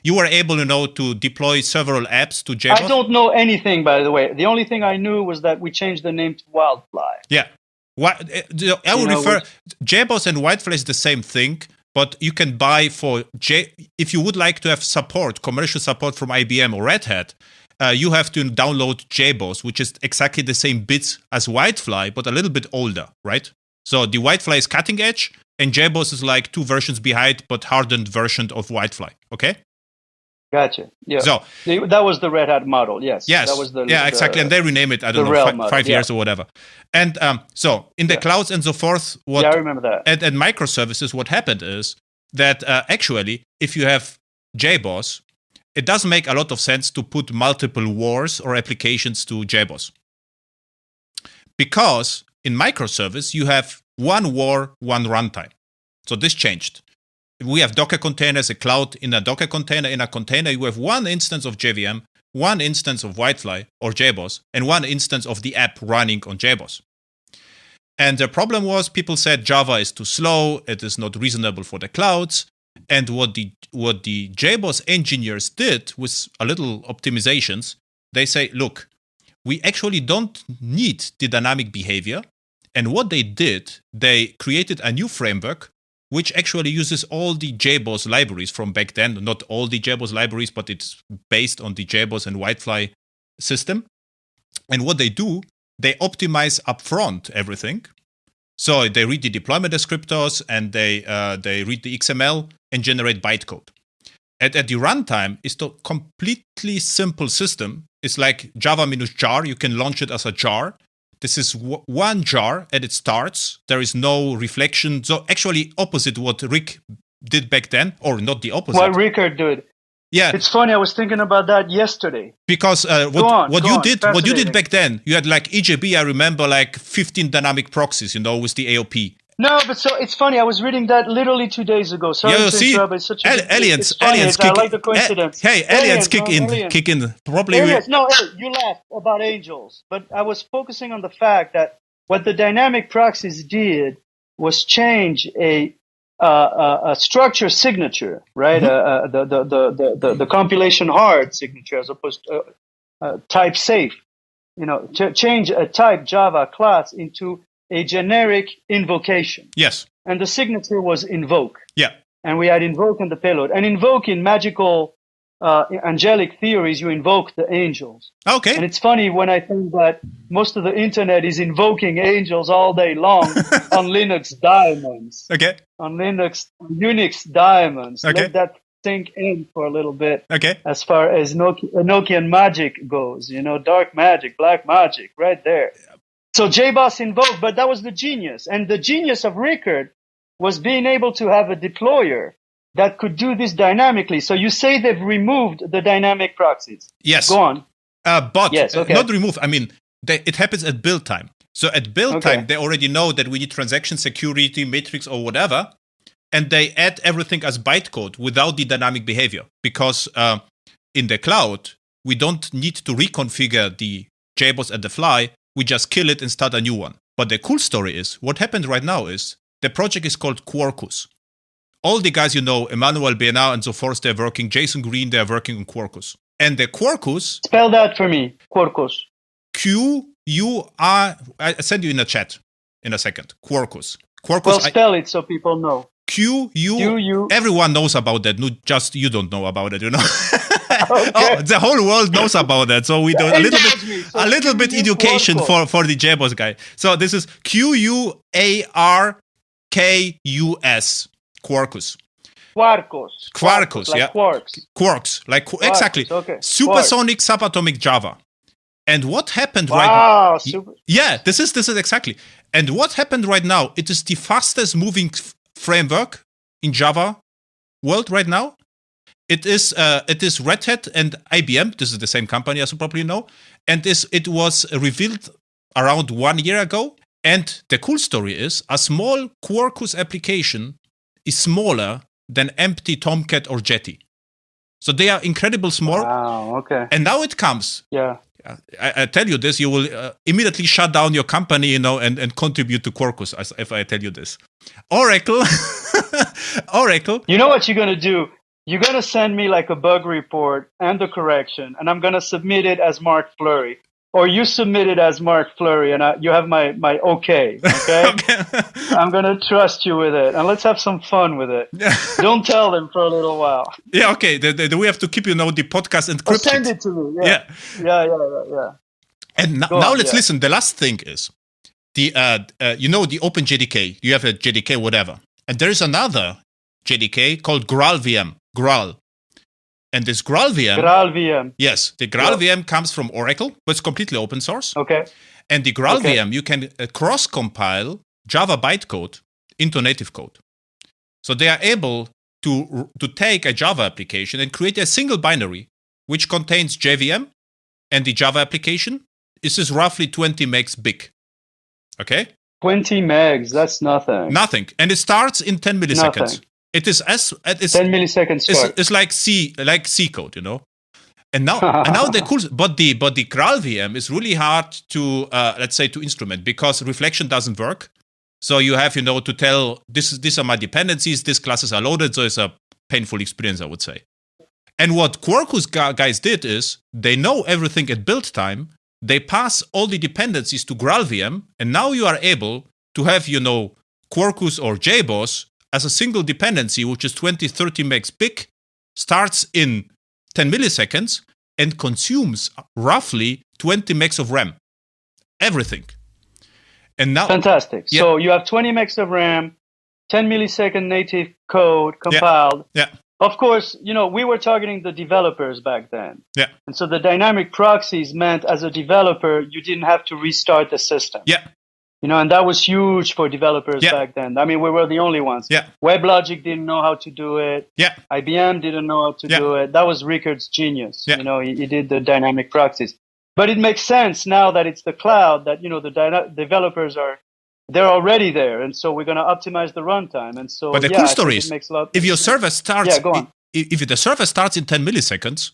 You were able, to deploy several apps to JBoss. I don't know anything, by the way. The only thing I knew was that we changed the name to Wildfly. Yeah. I would refer JBoss and Whitefly is the same thing, but you can buy if you would like to have commercial support from IBM or Red Hat, you have to download JBoss, which is exactly the same bits as Whitefly, but a little bit older, right? So the Whitefly is cutting edge, and JBoss is like 2 versions behind, but hardened version of Whitefly. Okay. Gotcha. Yeah. So that was the Red Hat model. Yes. Yes. That was exactly. And they rename it. I don't know, 5 years or whatever. And so in the clouds and so forth, I remember that. At microservices, what happened is that actually, if you have JBoss, it doesn't make a lot of sense to put multiple wars or applications to JBoss. Because in microservice, you have one war, one runtime. So this changed. We have Docker containers, a cloud in a Docker container. In a container, you have one instance of JVM, one instance of Whitefly or JBoss, and one instance of the app running on JBoss. And the problem was people said Java is too slow, it is not reasonable for the clouds. And what the JBoss engineers did with a little optimizations, they say, look, we actually don't need the dynamic behavior. And what they did, they created a new framework which actually uses all the JBoss libraries from back then. Not all the JBoss libraries, but it's based on the JBoss and Whitefly system. And what they do, they optimize upfront everything. So they read the deployment descriptors and they read the XML and generate bytecode. At the runtime, it's a completely simple system. It's like Java-jar. You can launch it as a jar. this is one jar and it starts. There is no reflection. So actually opposite what Rick did back then, or not the opposite. What Rickard did. Yeah. It's funny, I was thinking about that yesterday. Because what you did back then, you had like EJB, I remember like 15 dynamic proxies, with the AOP. No, but so it's funny. I was reading that literally 2 days ago. Sorry to interrupt. It's such a aliens I like the coincidence. Aliens kick in. Probably. Aliens. You laughed about angels, but I was focusing on the fact that what the dynamic proxies did was change a structure signature, right? Mm-hmm. The compilation hard signature as opposed to type safe. To change a type Java class into a generic invocation. Yes. And the signature was invoke. Yeah. And we had invoke in the payload. And invoke in magical angelic theories, you invoke the angels. Okay. And it's funny when I think that most of the internet is invoking angels all day long on Linux diamonds. Okay. On Unix diamonds. Okay. Let that sink in for a little bit. Okay. As far as Nokian magic goes, dark magic, black magic, right there. So JBoss invoked, but that was the genius. And the genius of Rickard was being able to have a deployer that could do this dynamically. So you say they've removed the dynamic proxies. Yes. Go on. But yes, okay. Not remove. I mean, it happens at build time. So at build time, they already know that we need transaction security, matrix, or whatever. And they add everything as bytecode without the dynamic behavior. Because in the cloud, we don't need to reconfigure the JBoss at the fly. We just kill it and start a new one. But the cool story is, what happened right now is, the project is called Quarkus. All the guys Emmanuel Bernard and so forth, they're working, Jason Green, they're working on Quarkus. And the Quarkus... Spell that for me, Quarkus. Q-U-R... I'll send you in the chat in a second. Quarkus. Well, spell it so people know. Q-U... Everyone knows about that, not just you don't know about it, Okay. The whole world knows about that, so we do a little bit education for the JBoss guy. So this is Quarkus. Quarkus. Quarkus, yeah. Quarks, exactly. Okay. Supersonic subatomic Java. And what happened right now? Yeah, this is exactly. And what happened right now? It is the fastest moving framework in Java world right now. It is Red Hat and IBM. This is the same company, as you probably know. And it was revealed around 1 year ago. And the cool story is, a small Quarkus application is smaller than empty Tomcat or Jetty. So they are incredibly small. Wow, okay. And now it comes. Yeah. I tell you this, you will immediately shut down your company, and contribute to Quarkus, if I tell you this. Oracle. You know what you're going to do? You're going to send me like a bug report and the correction, and I'm going to submit it as Marc Fleury. Or you submit it as Marc Fleury, and you have my okay? Okay. I'm going to trust you with it, and let's have some fun with it. Don't tell them for a little while. Yeah, okay. We have to keep, the podcast encrypted. Send it to me. Yeah. And now let's listen. The last thing is, the OpenJDK. You have a JDK, whatever. And there is another JDK called Graal VM. Graal. And this Graal VM. Yes, the Graal VM comes from Oracle, but it's completely open source. Okay. And the Graal VM, you can cross-compile Java bytecode into native code. So they are able to take a Java application and create a single binary, which contains JVM, and the Java application. This is roughly 20 megs big. Okay? 20 megs, that's nothing. Nothing. And it starts in 10 milliseconds. Nothing. It is 10 milliseconds start. It's like C code, And now the cool, but the Graal VM is really hard to let's say to instrument, because reflection doesn't work. So you have to tell these are my dependencies, these classes are loaded. So it's a painful experience, I would say. And what Quarkus guys did is they know everything at build time. They pass all the dependencies to Graal VM, and now you are able to have Quarkus or JBoss as a single dependency, which is 20, 30 megs big, starts in 10 milliseconds, and consumes roughly 20 megs of RAM. Everything. And now, fantastic. Yeah. So you have 20 megs of RAM, 10 millisecond native code compiled. Yeah. of course, we were targeting the developers back then. Yeah. And so the dynamic proxies meant as a developer, you didn't have to restart the system. Yeah. And that was huge for developers back then. I mean, we were the only ones. Yeah. WebLogic didn't know how to do it. Yeah. IBM didn't know how to do it. That was Rickard's genius. Yeah. He did the dynamic proxies. But it makes sense now that it's the cloud that, the developers they're already there. And so we're going to optimize the runtime. And so, but the cool story is, if your sense. server starts, go on. If the server starts in 10 milliseconds,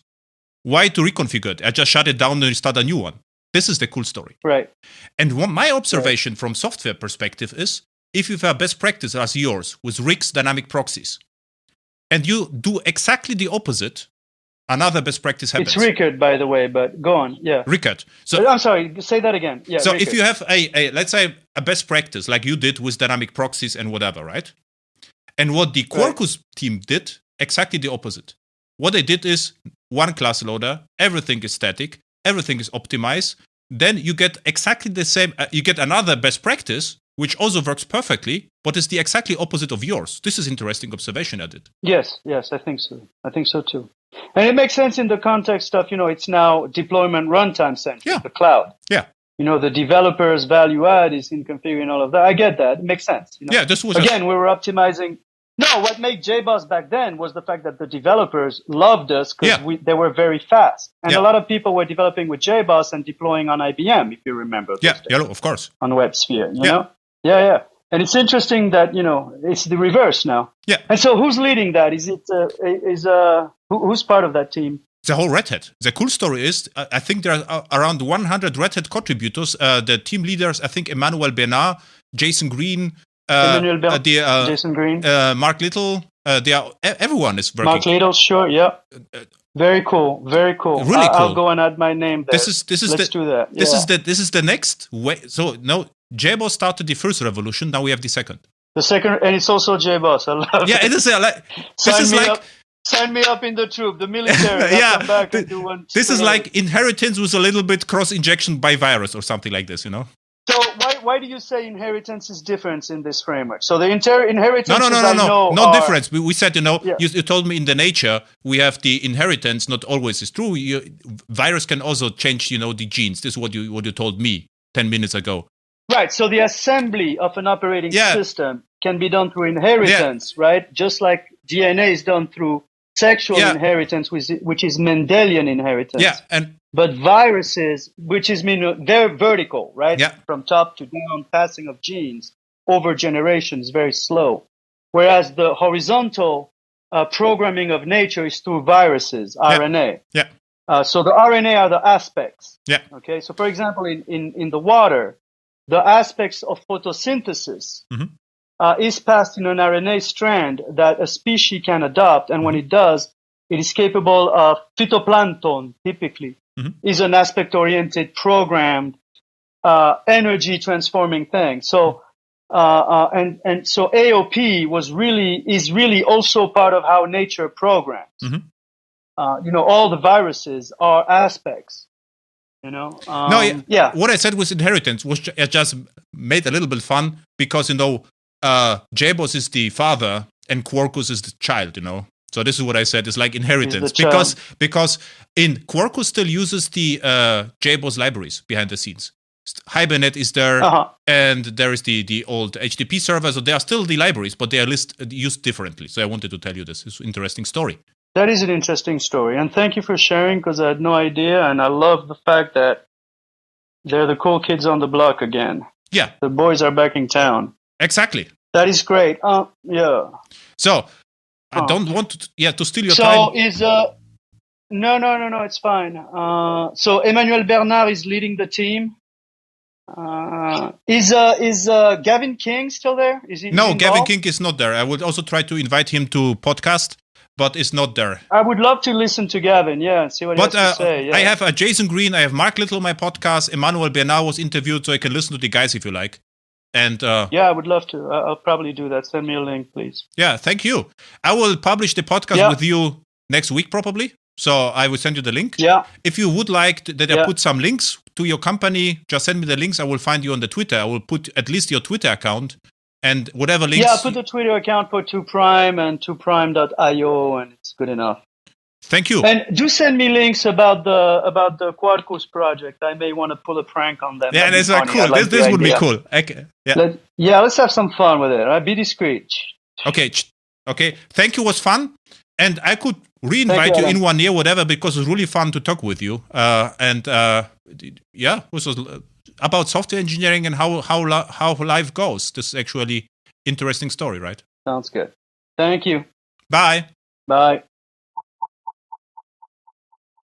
why to reconfigure it? I just shut it down and start a new one. This is the cool story. Right. And my observation from software perspective is, if you have a best practice as yours with Rick's dynamic proxies, and you do exactly the opposite, another best practice happens. It's Rickard, by the way, but go on. Yeah. Rickard. So I'm sorry, say that again. Yeah. So Rickard. if you have let's say a best practice like you did with dynamic proxies and whatever, right? And what the Quarkus team did, exactly the opposite. What they did is one class loader, everything is static, everything is optimized. Then you get exactly the same, you get another best practice, which also works perfectly, but is the exactly opposite of yours. This is interesting observation I did. Yes, I think so. I think so too. And it makes sense in the context of, it's now deployment runtime centric, the cloud. Yeah. The developer's value add is in configuring all of that. I get that. It makes sense. Yeah, this was we were optimizing. No, what made JBoss back then was the fact that the developers loved us because they were very fast. And a lot of people were developing with JBoss and deploying on IBM, if you remember. Yeah, of course. On WebSphere, you know? Yeah. And it's interesting that, it's the reverse now. Yeah. And so who's leading that? Who's part of that team? The whole Red Hat. The cool story is, I think there are around 100 Red Hat contributors. The team leaders, I think Emmanuel Bernard, Jason Green, Jason Green, Marc Little. Everyone is working. Marc Little, sure, yeah. Very cool. Really cool. I'll go and add my name there. Let's do that. Yeah. This is the next way. So no, JBoss started the first revolution. Now we have the second. The second, and it's also JBoss. I love it. Yeah, it is. Sign me up in the troop, the military. Come back and do one. This is like inheritance with a little bit cross-injection by virus or something like this, So why do you say inheritance is different in this framework? So the inheritance no difference. We said, you told me in the nature we have the inheritance. Not always is true. Virus can also change, the genes. This is what you told me 10 minutes ago. Right. So the assembly of an operating system can be done through inheritance, right? Just like DNA is done through sexual inheritance, which is Mendelian inheritance. Yeah, but viruses, which is they're vertical, right? Yeah. From top to down, passing of genes over generations, very slow. Whereas the horizontal programming of nature is through viruses, RNA. Yeah. So the RNA are the aspects. Yeah. Okay. So for example, in the water, the aspects of photosynthesis is passed in an RNA strand that a species can adopt, and when it does, it is capable of phytoplankton. Typically, is an aspect-oriented, programmed, energy transforming thing. So, and so AOP is really also part of how nature programs. All the viruses are aspects. What I said was inheritance was I just made a little bit fun because JBoss is the father and Quarkus is the child. So this is what I said. It's like inheritance because in Quarkus still uses the JBoss libraries behind the scenes. Hibernate is there, and there is the old HTTP server. So they are still the libraries, but they are used differently. So I wanted to tell you this. It's an interesting story. That is an interesting story, and thank you for sharing because I had no idea, and I love the fact that they're the cool kids on the block again. Yeah, the boys are back in town. Exactly. That is great. Yeah. So I don't want to steal your time. So no, it's fine. So Emmanuel Bernard is leading the team. Is Gavin King still there? Is he? No, Gavin King is not there. I would also try to invite him to podcast, but it's not there. I would love to listen to Gavin, and see what he has to say. Yeah. I have Jason Green, I have Marc Little on my podcast. Emmanuel Bernard was interviewed, so I can listen to the guys if you like. And I would love to. I'll probably do that. Send me a link, please. Yeah, thank you. I will publish the podcast with you next week, probably. So I will send you the link. Yeah. If you would like that I put some links to your company, just send me the links. I will find you on the Twitter. I will put at least your Twitter account And whatever links. Yeah, I put the Twitter account for 2Prime and 2Prime.io, and it's good enough. Thank you. And do send me links about the Quad Course project. I may want to pull a prank on them. Yeah, that's cool. Like this would be cool. Okay. Yeah. Let's have some fun with it. Right? Be discreet. Okay. Thank you. It was fun. And I could re-invite you in 1 year, whatever, because it was really fun to talk with you. It was about software engineering and how life goes. This is actually interesting story, right? Sounds good. Thank you. Bye. Bye.